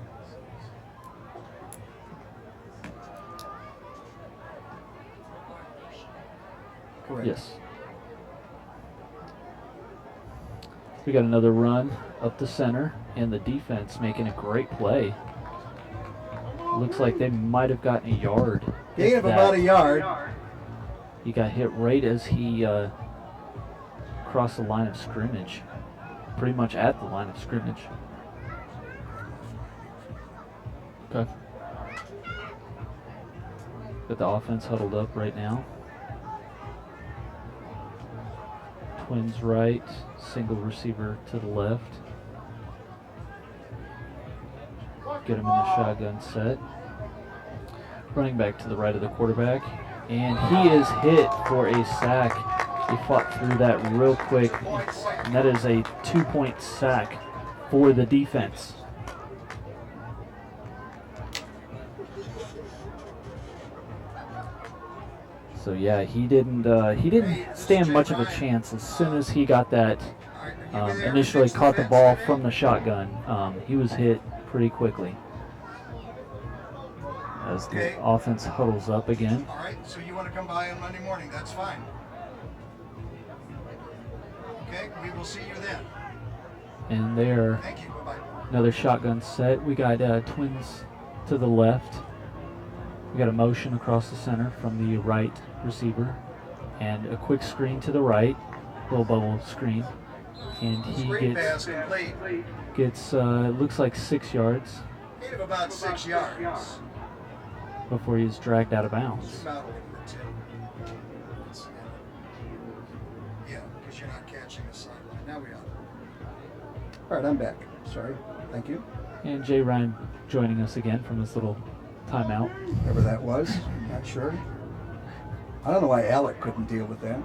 Correct. Yes. We got another run up the center, and the defense making a great play. Looks like they might have gotten a yard. Gain of about a yard. He got hit right as he crossed the line of scrimmage. Pretty much at the line of scrimmage. Okay. Got the offense huddled up right now. Twins right, single receiver to the left. Get him in the shotgun set. Running back to the right of the quarterback. And he is hit for a sack. They fought through that real quick. And that is a 2-point sack for the defense. So yeah, he didn't stand much of a chance. As soon as he got that, initially caught the ball from the shotgun, he was hit pretty quickly. As the offense huddles up again. All right, so you want to come by on Monday morning, that's fine. Okay, we will see you then. And there, Thank you, bye-bye. another shotgun set. We got twins to the left. We got a motion across the center from the right receiver. And a quick screen to the right, little bubble screen. And he gets looks like 6 yards. Gain of about 6 yards. Before he's dragged out of bounds. Yeah, because you're not catching the sideline. Now we are. All right, I'm back. Sorry. Thank you. And Jay Ryan joining us again from this little timeout. Whatever that was, not sure. I don't know why Alec couldn't deal with that.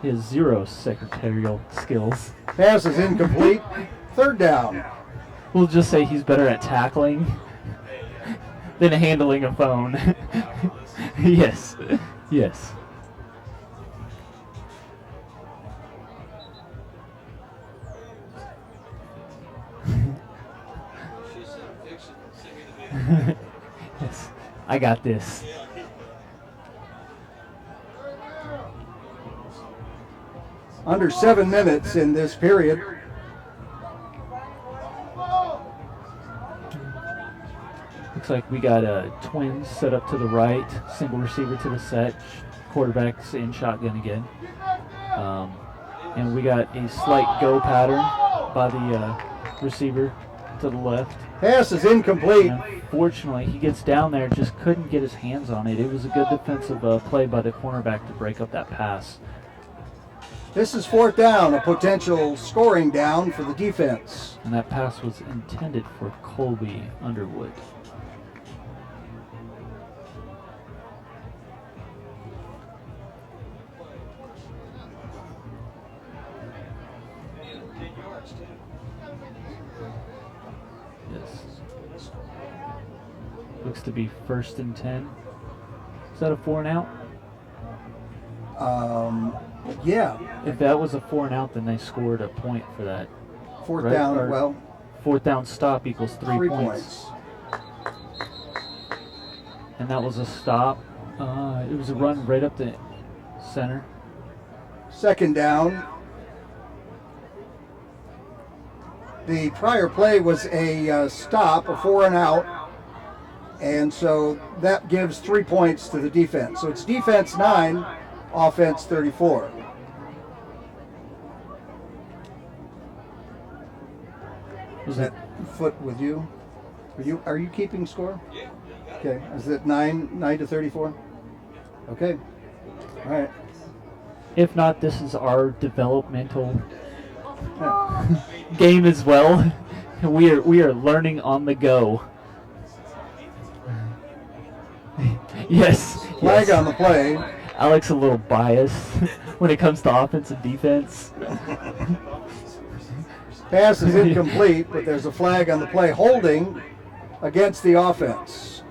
He has 0 secretarial skills. Pass is incomplete. 3rd down. We'll just say he's better at tackling than handling a phone. Yes, yes. Yes, I got this. Under 7 minutes in this period. Looks like we got twins set up to the right, single receiver to the set, quarterback's in shotgun again. And we got a slight go pattern by the receiver to the left. Pass is incomplete. And unfortunately, he gets down there, just couldn't get his hands on it. It was a good defensive play by the cornerback to break up that pass. This is 4th down, a potential scoring down for the defense. And that pass was intended for Colby Underwood. Yes. Looks to be 1st and 10. Is that a 4 and out? Yeah. If that was a 4 and out, then they scored a point for that. 4th right? down, Or well, 4th down stop equals 3 points. And that was a stop. It was a run right up the center. 2nd down. The prior play was a stop, a 4 and out. And so that gives 3 points to the defense. So it's defense 9, offense 34. Is that foot with you? Are you keeping score? Yeah. Okay. Is it 9 to 34? Okay. All right. If not, this is our developmental game as well. We are learning on the go. Yes. Flag yes. on the play. Alex a little biased when it comes to offense and defense. Pass is incomplete, but there's a flag on the play, holding against the offense.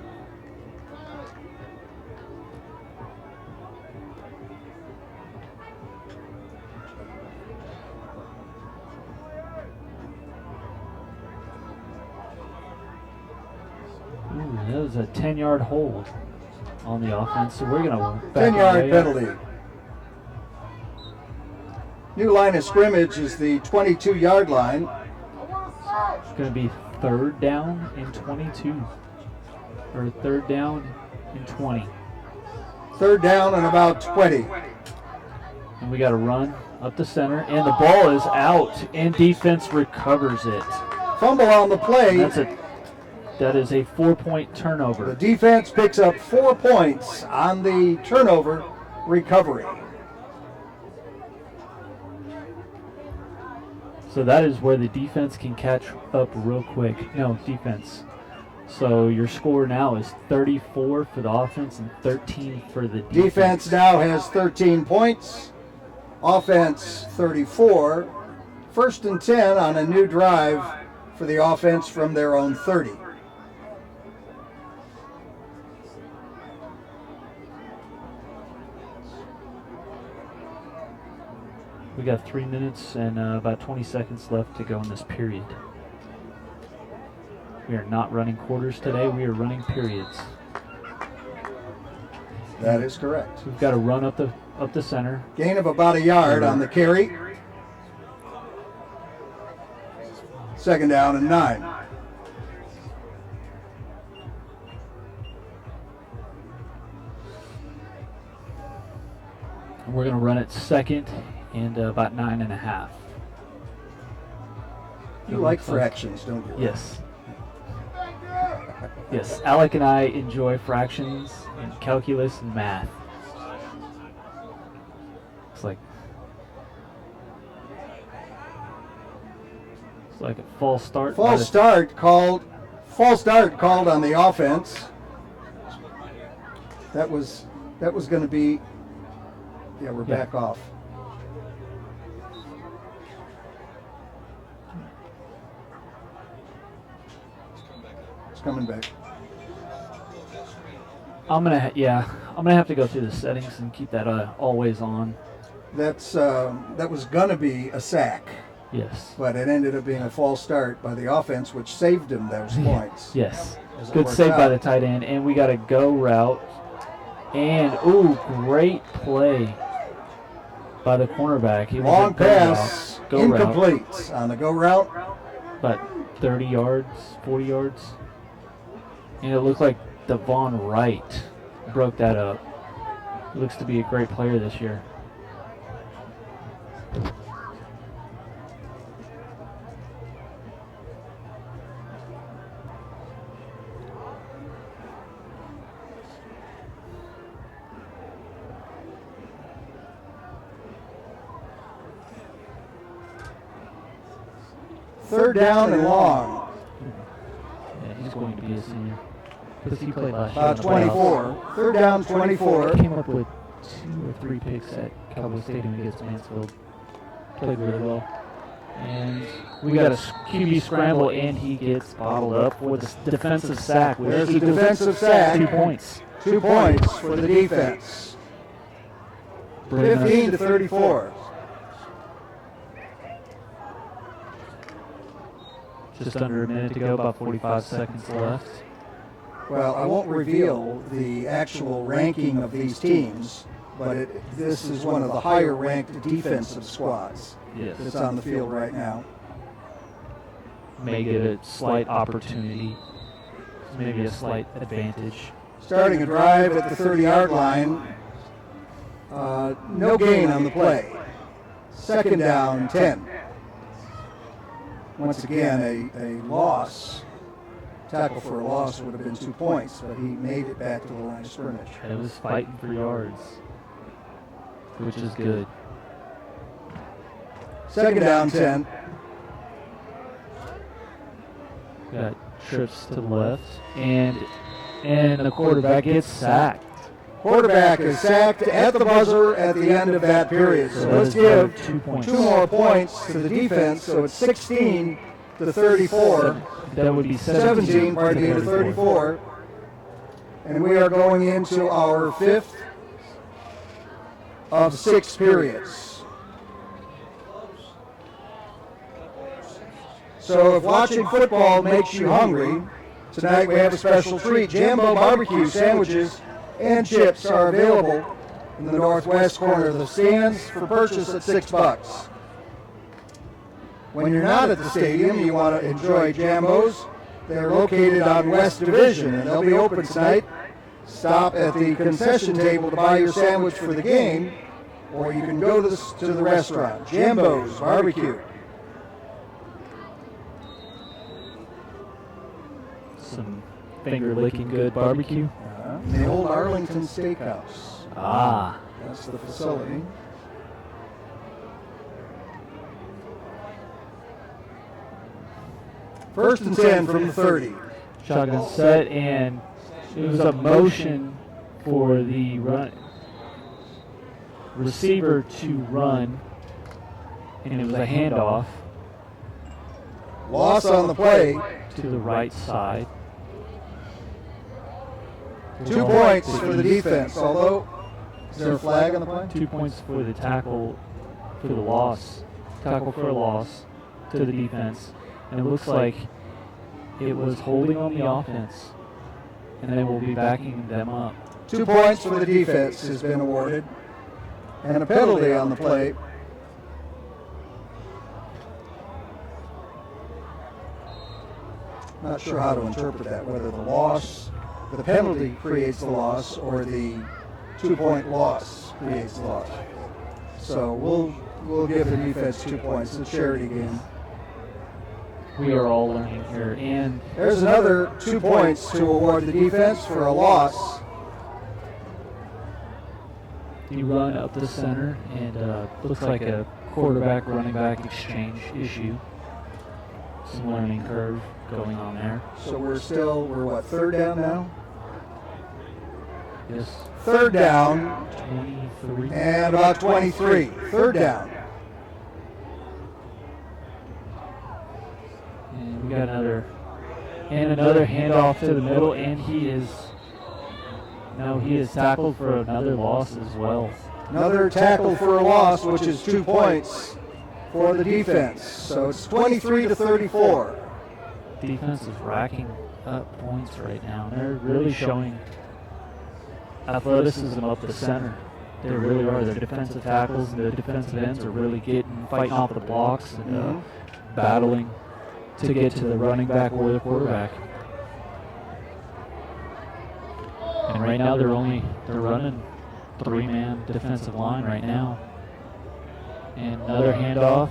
Ooh, that was a 10-yard hold on the offense, so we're going to 10-yard penalty. New line of scrimmage is the 22-yard line. It's going to be 3rd down and 22, or 3rd down and 20. 3rd down and about 20. And we got a run up the center, and the ball is out, and defense recovers it. Fumble on the play. That is a 4-point The turnover. defense picks up 4 points on the turnover recovery. So that is where the defense can catch up real quick. No, defense. So your score now is 34 for the offense and 13 for the defense. Defense now has 13 points. Offense 34. 1st and 10 on a new drive for the offense from their own 30. We got 3 minutes and about 20 seconds left to go in this period. We are not running quarters today. We are running periods. That is correct. We've got to run up the center. Gain of about a yard on the carry. 2nd down and 9. We're going to run it 2nd and about 9.5. You like fractions, don't you? Yes. Yes, Alec and I enjoy fractions and calculus and math. It's like a false start. False start called on the offense. That was going to be. Yeah, we're back off. It's coming back. I'm gonna have to go through the settings and keep that always on. That was gonna be a sack. Yes. But it ended up being a false start by the offense, which saved him those points. Yes. Good save by the tight end, and we got a go route. And great play by the cornerback. He Long pass, go incomplete route. on the go route. About 30 yards, 40 yards. And it looked like Devon Wright broke that up. He looks to be a great player this year. Third down and long. Yeah, he's going to be a senior. Because he played last year. 24. Third down, 24. Came up with 2 or 3 picks at Cowboy Stadium against Mansfield. Played really well. And we got a QB scramble, and he gets bottled up for the defensive sack. There's the defensive sack. 2 points. 2 points for the defense. 15 to 34. Just under a minute to go, about 45 seconds left. Well, I won't reveal the actual ranking of these teams, but this is one of the higher ranked defensive squads that's on the field right now. May get a slight opportunity, maybe a slight advantage. Starting a drive at the 30-yard line. No gain on the play. 2nd down, 10. Once again, a loss. Tackle for a loss would have been 2 points, but he made it back to the line of scrimmage. It was fighting for yards, which is good. 2nd down, 10. Got trips to the left, and the quarterback gets sacked. Quarterback is sacked at the buzzer at the end of that period. So let's give 2 points. 2 more points to the defense, so it's 16 to 34. That would be 17 to 34. And we are going into our 5th of 6 periods. So if watching football makes you hungry, tonight we have a special treat. Jambo barbecue sandwiches and chips are available in the northwest corner of the stands for purchase at $6. When you're not at the stadium, you want to enjoy Jambos. They're located on West Division, and they'll be open tonight. Stop at the concession table to buy your sandwich for the game, or you can go to the restaurant. Jambos Barbecue. Some finger-licking good barbecue. The old Arlington Steakhouse. Ah. That's the facility. First and 10 from the 30. Shotgun set, and it was a motion for the receiver to run, and it was a handoff. Loss on the play. To the right side. 2 points for the defense, although, is there a flag on the play? 2 points for the tackle for the loss. Tackle for a loss to the defense. And it looks like it was holding on the offense, and they will be backing them up. 2 points for the defense has been awarded, and a penalty on the play. Not sure how to interpret that, whether the penalty creates the loss or the 2 point loss creates the loss. So we'll give the defense 2 points. It's a charity game. We are all learning here, and there's another 2 points to award the defense for a loss. You run up the center, and looks like a quarterback running back exchange issue. Some learning curve going on there. So we're what, third down now? Yes. Third down. 23. And about 23. Third down. And we got another handoff to the middle, and he is tackled for another loss as well. Another tackle for a loss, which is 2 points for the defense. So it's 23-34. Defense is racking up points right now. They're really showing athleticism up the center. They really are. The defensive tackles and the defensive ends are really fighting off the blocks and battling to get to the running back or the quarterback. And right now they're running 3-man defensive line right now. And another handoff,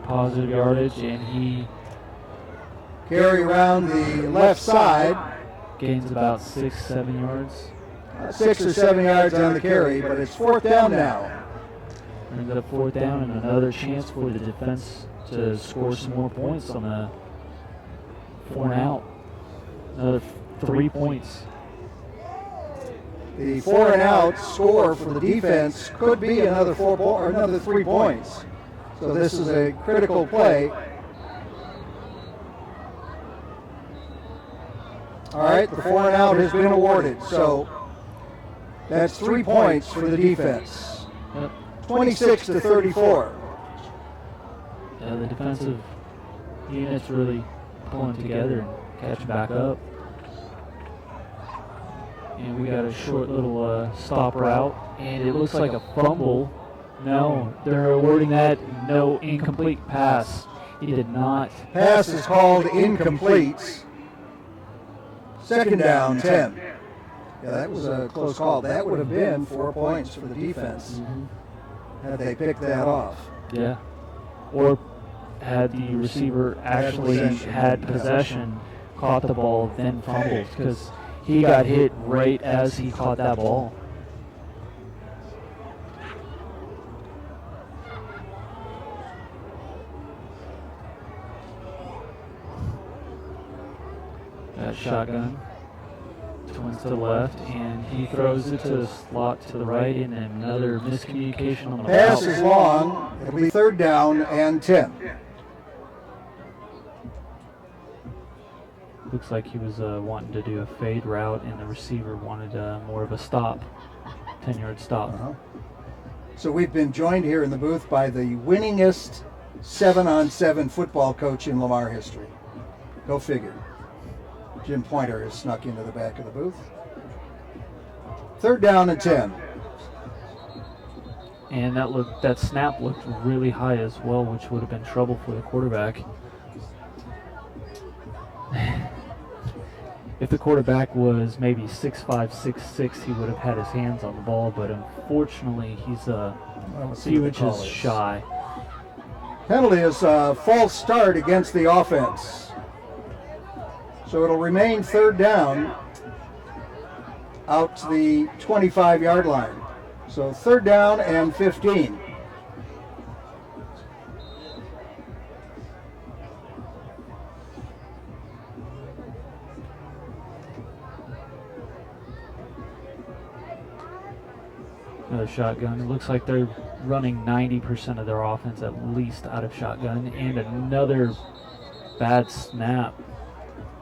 positive yardage, and he carry around the left side. Gains about 6-7 yards. 6 or 7 yards on the carry, but it's fourth down now. Brings up fourth down and another chance for the defense to score some more points on the 4 and out. Another 3 points. The 4 and out score for the defense could be another 3 points. So this is a critical play. All right, the 4 and out has been awarded. So that's 3 points for the defense. 26-34. The defensive unit's really pulling together and catching back up. And we got a short little stop route, and it looks like a fumble. No, they're awarding that no, incomplete pass. He did not. Pass is called incomplete. Second down, 10. Yeah, that was a close call. That would have been 4 points for the defense had they picked that off. Yeah. Or had the receiver actually had possession, caught the ball, then fumbled, because he got hit right as he caught that ball. That shotgun. Twins to the left, and he throws it to the slot to the right, and then another miscommunication on the pass route. is long. It'll be third down and 10. Looks like he was wanting to do a fade route, and the receiver wanted more of a stop, 10-yard stop. So we've been joined here in the booth by the winningest 7-on-7 football coach in Lamar history. Go figure. Jim Pointer has snuck into the back of the booth. Third down and 10. And that snap looked really high as well, which would have been trouble for the quarterback. If the quarterback was maybe 6'5", 6'6", he would have had his hands on the ball, but unfortunately he's a few inches shy. Penalty is a false start against the offense. So it'll remain third down out to the 25-yard line. So third down and 15. Another shotgun. It looks like they're running 90% of their offense at least out of shotgun. And another bad snap.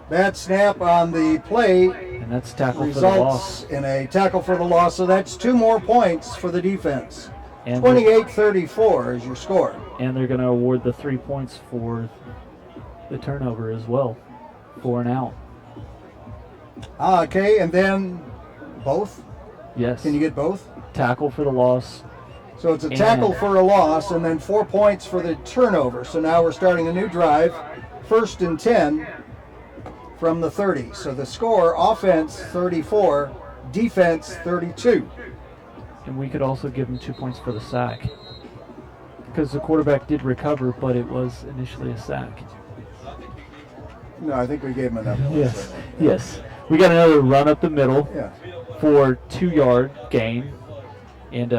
Bad snap on the play And that's tackle for the loss. results in a tackle for the loss. So that's 2 more points for the defense. And 28-34 is your score. And they're going to award the 3 points for the turnover as well. 4 and out. Okay, and then both? Yes. Can you get both? Tackle for the loss. So it's a tackle for a loss and then 4 points for the turnover. So now we're starting a new drive. 1st and 10 from the 30. So the score, offense 34, defense 32. And we could also give them 2 points for the sack. Because the quarterback did recover, but it was initially a sack. No, I think we gave him enough. Yes. Yes. We got another run up the middle Yeah. for 2-yard gain. And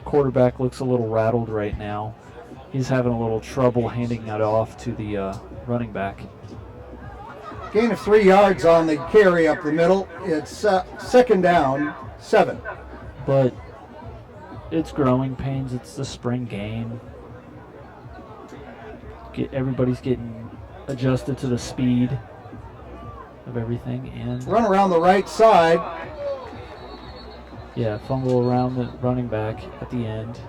quarterback looks a little rattled right now. He's having a little trouble handing it off to the running back. Gain of 3 yards on the carry up the middle. It's 2nd down, 7. But it's growing pains. It's the spring game. Everybody's getting adjusted to the speed of everything. And Run around the right side. yeah, fumble around the running back at the end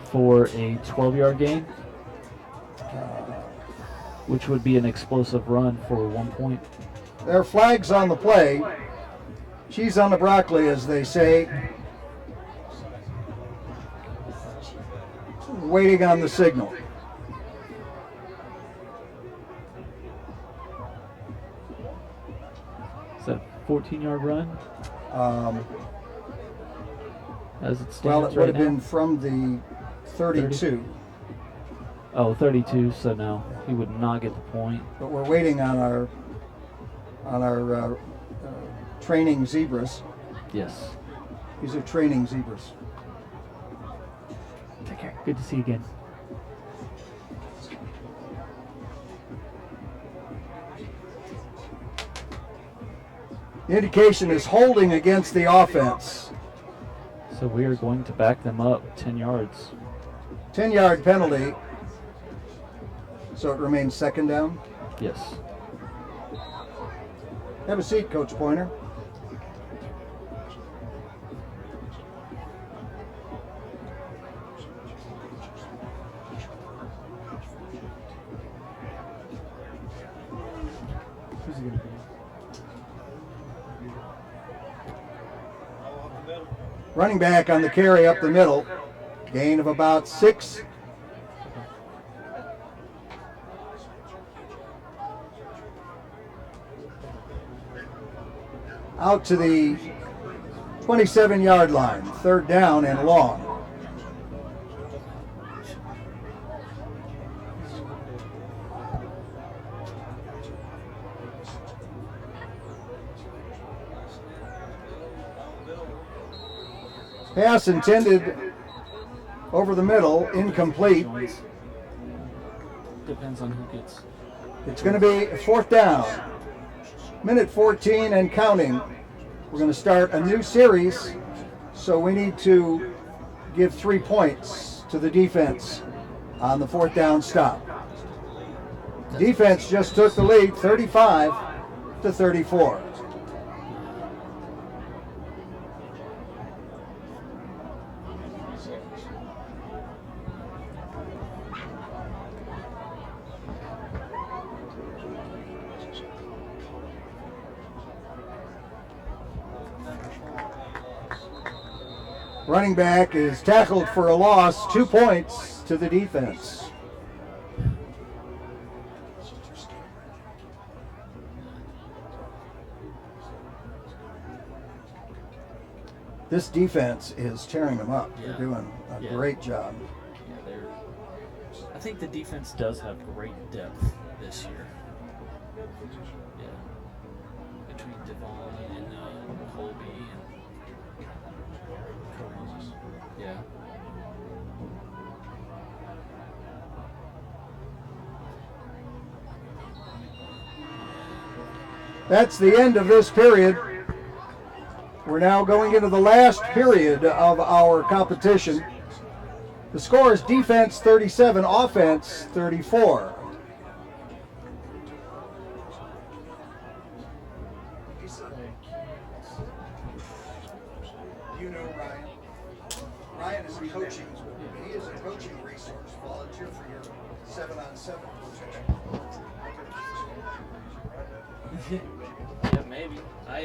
for a 12-yard gain, which would be an explosive run for 1 point. There are flags on the play. Cheese on the broccoli, as they say. Waiting on the signal. Is that a 14-yard run as it stands Well, it right would have now? been from the 32, Oh, 32, so no, he would not get the point. but we're waiting on our training zebras. Yes. These are training zebras. Take care. Good to see you again. The indication is holding against the offense. So we are going to back them up 10 yards. 10-yard penalty. So it remains 2nd down. Yes. Have a seat, Coach Pointer. Who's he going to be? Running back on the carry up the middle. Gain of about 6. Out to the 27-yard line. 3rd down and long. Pass intended over the middle, incomplete. Depends on who gets. It's going to be 4th down. Minute 14 and counting. We're going to start a new series, so we need to give 3 points to the defense on the 4th down stop. Defense just took the lead, 35-34. Running back is tackled for a loss, 2 points to the defense. This defense is tearing them up. They're doing a great job. Yeah, I think the defense does have great depth this year. Yeah. Between Devon and Colby and Combs. Yeah. That's the end of this period. We're We're now going into the last period of our competition. The score is defense 37, offense 34. You know Ryan. Ryan is coaching. He is a coaching resource. Volunteer for your 7-on-7 position. Yeah, maybe. I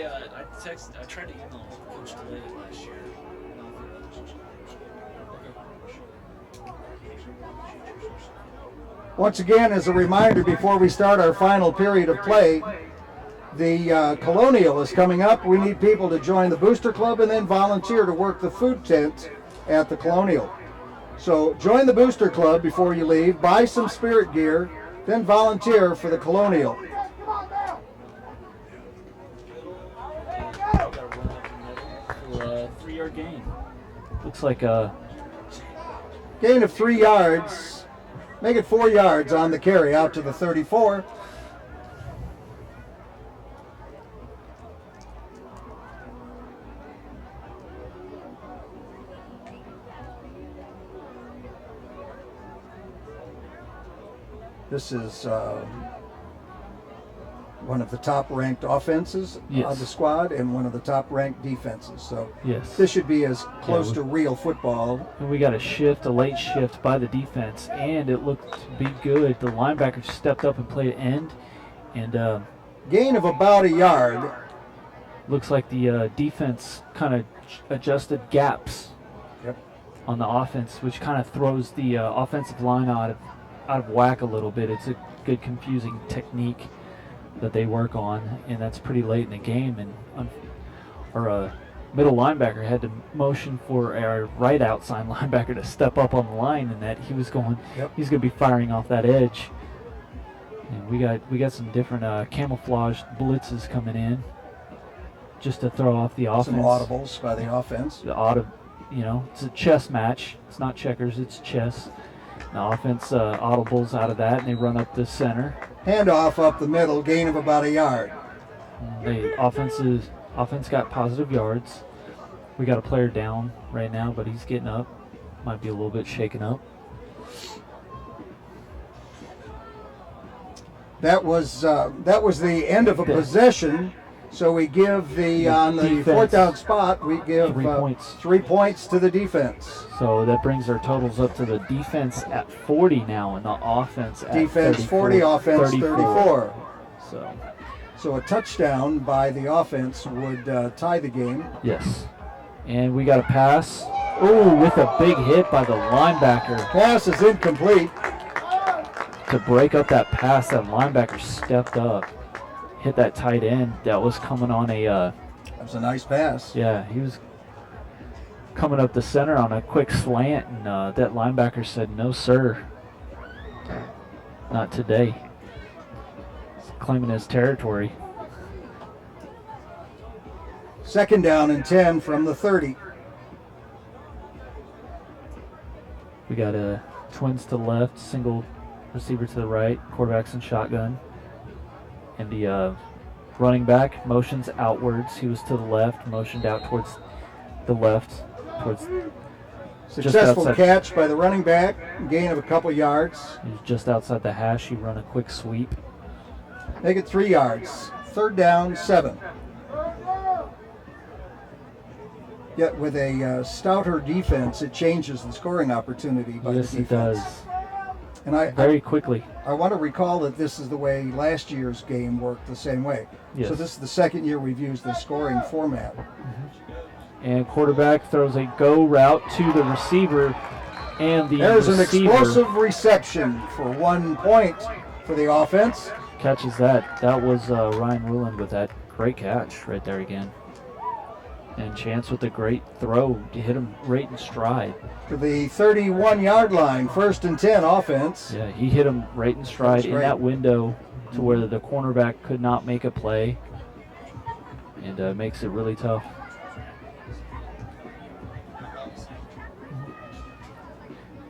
tried to email Coach Delay last year. Once again, as a reminder, before we start our final period of play, the Colonial is coming up. We need people to join the Booster Club and then volunteer to work the food tent at the Colonial. So join the Booster Club before you leave, buy some spirit gear, then volunteer for the Colonial. For a 3-yard gain. Looks like a gain of 3 yards. Make it 4 yards on the carry out to the 34. This is one of the top-ranked offenses of the squad and one of the top-ranked defenses. So this should be as close to real football. And we got a late shift by the defense, and it looked to be good. The linebacker stepped up and played end, and gain of about a yard. Looks like the defense kind of adjusted gaps on the offense, which kind of throws the offensive line out of whack a little bit. It's a good confusing technique that they work on, and that's pretty late in the game. And our middle linebacker had to motion for our right outside linebacker to step up on the line, and that he was going. He's going to be firing off that edge. And we got some different camouflage blitzes coming in just to throw off the offense. Some audibles by the offense. It's a chess match. It's not checkers. It's chess. The offense audibles out of that, and they run up the center. Handoff up the middle, gain of about a yard. The offense got positive yards. We got a player down right now, but he's getting up. Might be a little bit shaken up. That was the end of a possession. So we give on the fourth down spot, we give 3 points to the defense. So that brings our totals up to the defense at 40 now, and the offense at defense 34, 40, offense 34. So a touchdown by the offense would tie the game. Yes. And we got a pass. Oh, with a big hit by the linebacker. Pass is incomplete. To break up that pass, that linebacker stepped up. Hit that tight end that was coming on a that was a nice pass. Yeah, he was coming up the center on a quick slant, and that linebacker said, "No, sir, not today." He's claiming his territory. 2nd down and 10 from the 30. We got twins to the left, single receiver to the right, quarterbacks in shotgun. And the running back motions outwards. He was to the left, motioned out towards the left. Successful catch by the running back, gain of a couple yards. He was just outside the hash. He run a quick sweep. Make it 3 yards. 3rd down, 7. Yet with a stouter defense, it changes the scoring opportunity by the defense. Yes, it does. And very quickly. I want to recall that this is the way last year's game worked the same way. Yes. So this is the 2nd year we've used the scoring format. And quarterback throws a go route to the receiver, and there's an explosive reception for 1 point for the offense. Catches that. That was Ryan Ruland with that great catch right there again. And Chance with a great throw to hit him right in stride. To the 31-yard line, 1st and 10 offense. Yeah, he hit him right in stride in that window to where the cornerback could not make a play, and makes it really tough.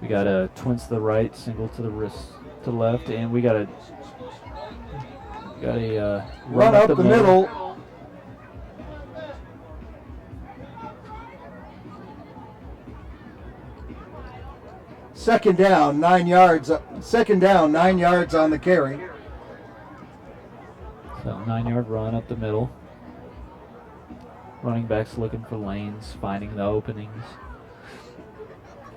We got a twins to the right, single to the wrist to the left, and we got a run up the middle. Second down, 9 yards. Second down, 9 yards on the carry. So 9-yard run up the middle. Running backs looking for lanes, finding the openings,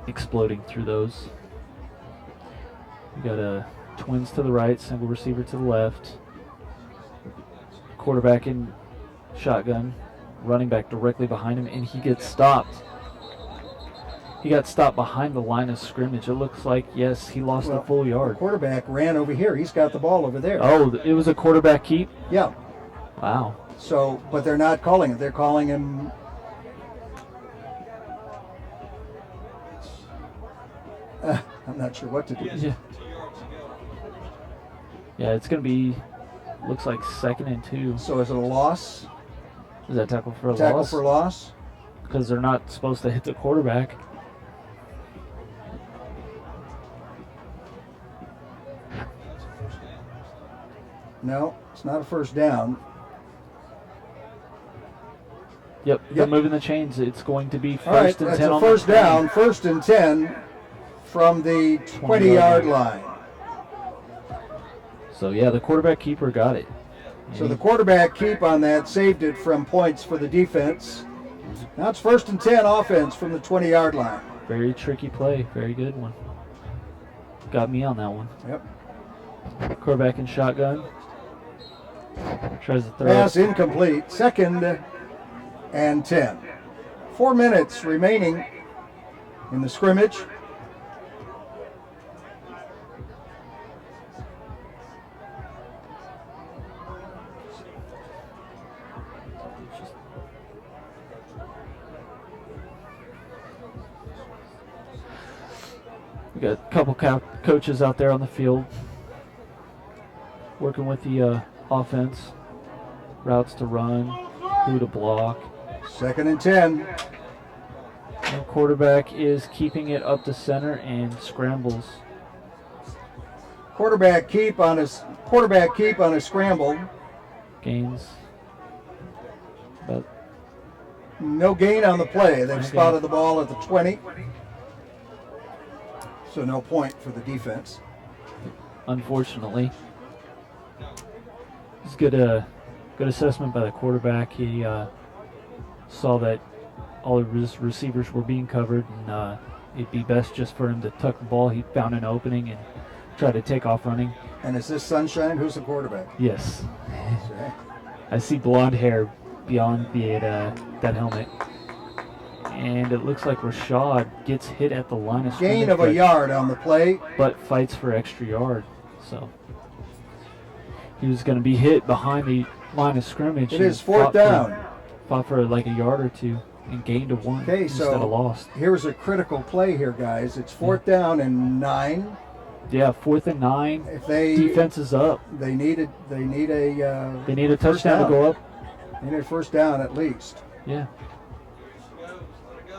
exploding through those. We got twins to the right, single receiver to the left. Quarterback in shotgun, running back directly behind him, and he gets stopped. He got stopped behind the line of scrimmage. It looks like, yes, he lost a full The yard. quarterback ran over here. He's got the ball over there. Oh, it was a quarterback keep? Yeah. Wow. So, but they're not calling it. They're calling him. I'm not sure what to do. Yeah. Yeah, it's going to be, looks like 2nd and 2. So is it a loss? Is that tackle for a Tackle loss? for loss? Because they're not supposed to hit the quarterback. No, it's not a first down. Yep, they're moving the chains. It's going to be All right, first and that's 10 a on first the 20. down, 1st and 10 from the 20-yard line. So, yeah, the quarterback keeper got it. So the quarterback keep on that saved it from points for the defense. Now it's 1st and 10 offense from the 20-yard line. Very tricky play. Very good one. Got me on that one. Yep. Quarterback in shotgun. Tries to throw. Pass incomplete. 2nd and 10. 4 minutes remaining in the scrimmage. We got a couple coaches out there on the field working with the offense. Routes to run, who to block. 2nd and 10. The quarterback is keeping it up the center and scrambles. Quarterback keep on a scramble. Gains. But No gain on the play. They've Okay. spotted the ball at the 20. So no point for the defense. unfortunately, it's good assessment by the quarterback. He saw that all of his receivers were being covered, and it'd be best just for him to tuck the ball. He found an opening and tried to take off running. And is this Sunshine? Who's the quarterback? Yes. Okay. I see blonde hair beyond that helmet. And it looks like Rashad gets hit at the line of scrimmage. Gain of a yard on the play. But fights for extra yard. So he was going to be hit behind the line of scrimmage. It is 4th down. Fought for like a yard or two and gained a 1 Okay, instead of lost. here's a critical play here, guys. It's 4th down and 9. Yeah, 4th and 9. If they Defense is up. they need a They need a first touchdown to down. go up. They need a first down at least. Yeah.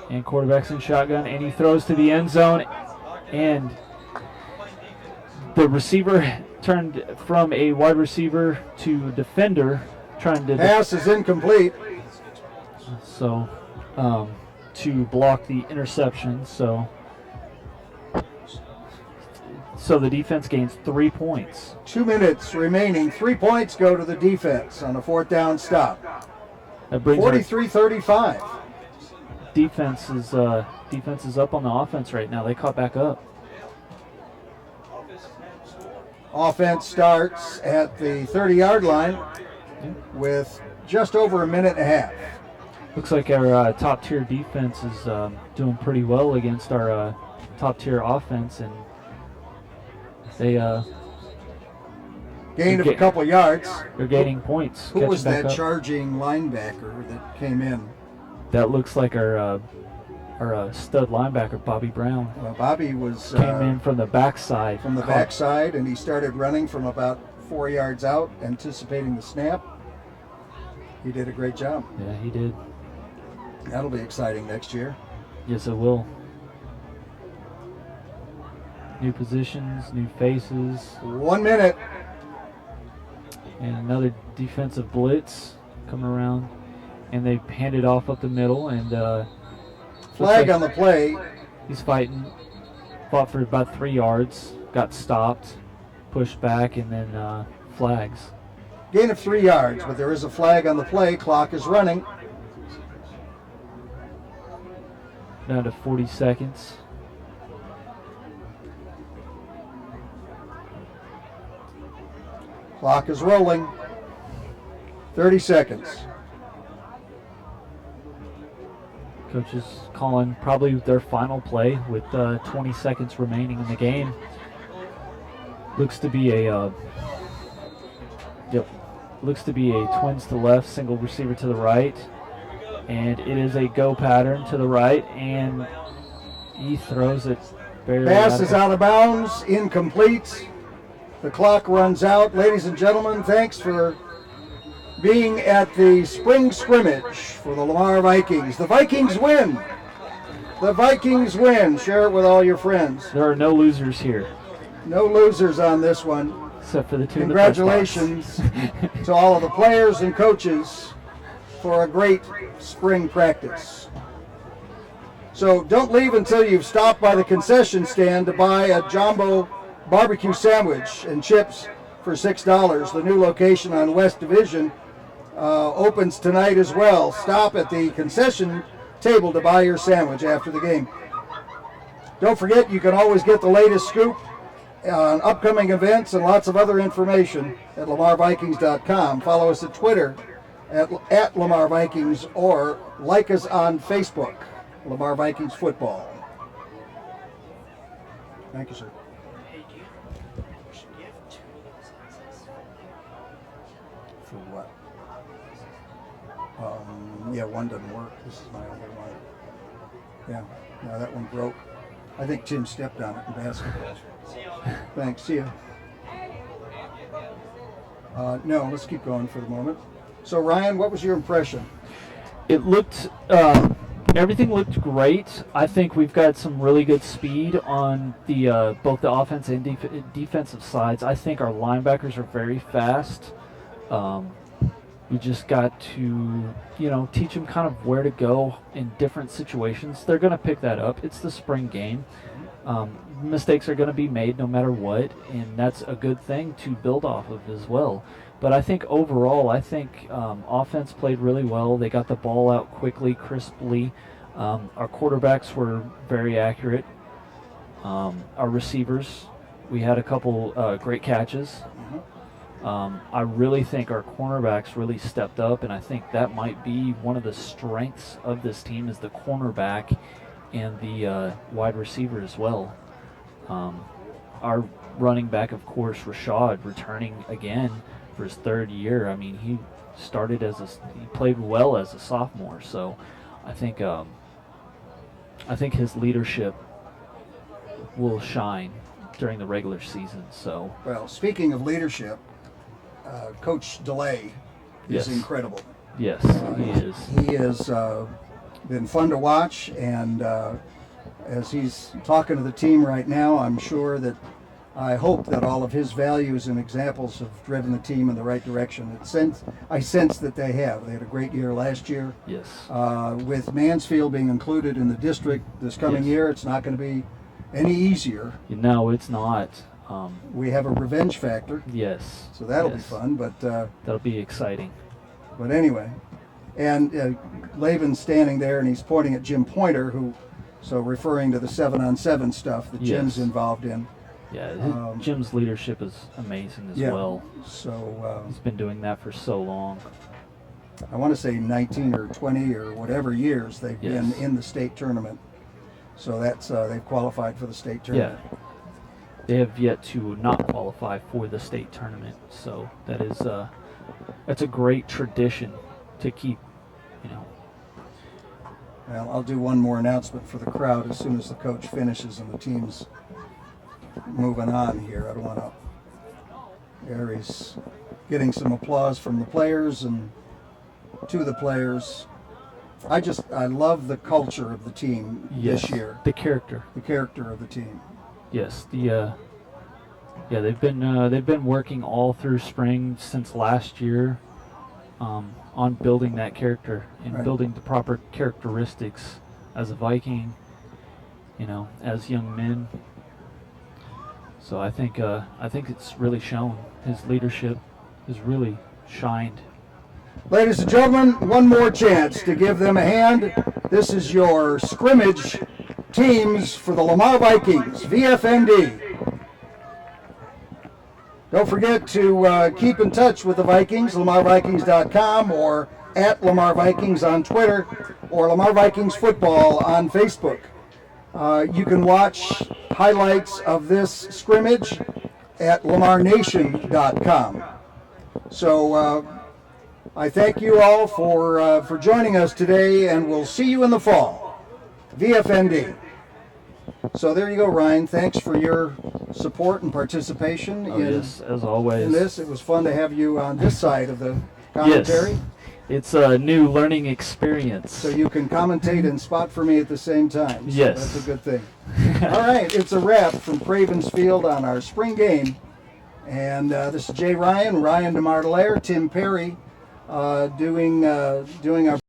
And quarterback's in shotgun, and he throws to the end zone, and the receiver turned from a wide receiver to defender, trying to Pass is incomplete. to block the interception. So the defense gains 3 points. 2 minutes remaining. 3 points go to the defense on a 4th down stop. That brings our 43-35. defense is up on the offense right now. They caught back up. Offense starts at the 30-yard line with just over a minute and a half. Looks like our top-tier defense is doing pretty well against our top-tier offense, and they Gain of a couple yards. they're gaining points. Who catching was back that up. charging linebacker that came in? That looks like our stud linebacker, Bobby Brown. Well, Bobby was Came in from the backside. from the backside, and he started running from about 4 yards out, anticipating the snap. He did a great job. Yeah, he did. That'll be exciting next year. Yes, it will. New positions, new faces, 1 minute. and another defensive blitz coming around. And they hand it off up the middle, and Flag on the play. he's fighting. Fought for about 3 yards, got stopped, pushed back, and then flags. Gain of 3 yards, but there is a flag on the play. Clock is running. Down to 40 seconds. Clock is rolling. 30 seconds. Coach is calling probably their final play with 20 seconds remaining in the game. Looks to be a looks to be a twins to left, single receiver to the right, and it is a go pattern to the right, and he throws it barely. Pass is out of bounds, incomplete. The clock runs out. Ladies and gentlemen, thanks for being at the spring scrimmage for the Lamar Vikings. The Vikings win. The Vikings win. Share it with all your friends. There are no losers here. No losers on this one. Except for the two. Congratulations to all of the players and coaches for a great spring practice. So don't leave until you've stopped by the concession stand to buy a jumbo barbecue sandwich and chips for $6. The new location on West Division opens tonight as well. Stop at the concession table to buy your sandwich after the game. Don't forget, you can always get the latest scoop on upcoming events and lots of other information at lamarvikings.com. Follow us at Twitter at Lamar Vikings, or like us on Facebook, Lamar Vikings Football. Thank you, sir. Hey, do you should give 2 of those licenses? For what? Yeah, one doesn't work. This is my only one. Yeah, no, that one broke. I think Tim stepped on it in basketball. Thanks, see ya. No, let's keep going for the moment. So Ryan, what was your impression? It looked, everything looked great. I think we've got some really good speed on the both the offense and defensive sides. I think our linebackers are very fast. We just got to, teach them kind of where to go in different situations. They're going to pick that up. It's the spring game. Mistakes are going to be made no matter what, and that's a good thing to build off of as well. But I think overall, offense played really well. They got the ball out quickly, crisply. Our quarterbacks were very accurate. Our receivers, we had a couple great catches. I really think our cornerbacks really stepped up, and I think that might be one of the strengths of this team is the cornerback and the wide receiver as well. Our running back, of course, Rashad, returning again for his 3rd year. I mean, he played well as a sophomore, so I think his leadership will shine during the regular season. So, well, speaking of leadership, Coach DeLay is Yes. incredible. yes, he is. He has been fun to watch, and as he's talking to the team right now, I hope that all of his values and examples have driven the team in the right direction. I sense that they have. They had a great year last year. Yes. With Mansfield being included in the district this coming Yes. year, it's not going to be any easier. No, it's not. We have a revenge factor, Yes. so that'll be Yes. fun. But That'll be exciting. anyway, and Laban's standing there and he's pointing at Jim Pointer, referring to the 7-on-7 stuff that Jim's Yes. involved in. Yeah, Jim's leadership is amazing as well. So He's been doing that for so long. I want to say 19 or 20 or whatever years they've been Yes. in the state tournament. So that's they've qualified for the state tournament. Yeah. They have yet to not qualify for the state tournament, so that's a great tradition to keep. Well, I'll do one more announcement for the crowd as soon as the coach finishes and the team's moving on here. I don't want to. There he's getting some applause from the players and to the players. I love the culture of the team this year. The character. The character of the team. Yes, they've been working all through spring since last year on building that character and Right. building the proper characteristics as a Viking, as young men. So I think it's really shown. His leadership has really shined. Ladies and gentlemen, one more chance to give them a hand. This is your scrimmage teams for the Lamar Vikings, VFND. Don't forget to keep in touch with the Vikings, lamarvikings.com, or at Lamar Vikings on Twitter, or Lamar Vikings Football on Facebook. You can watch highlights of this scrimmage at lamarnation.com. So I thank you all for joining us today, and we'll see you in the fall. VFND. So there you go, Ryan. Thanks for your support and participation Yes, as always. in this. It was fun to have you on this side of the commentary. Yes. It's a new learning experience. So you can commentate and spot for me at the same time. So Yes. that's a good thing. All right, it's a wrap from Cravens Field on our spring game. And this is Jay Ryan, Ryan DeMartelaire, Tim Perry doing our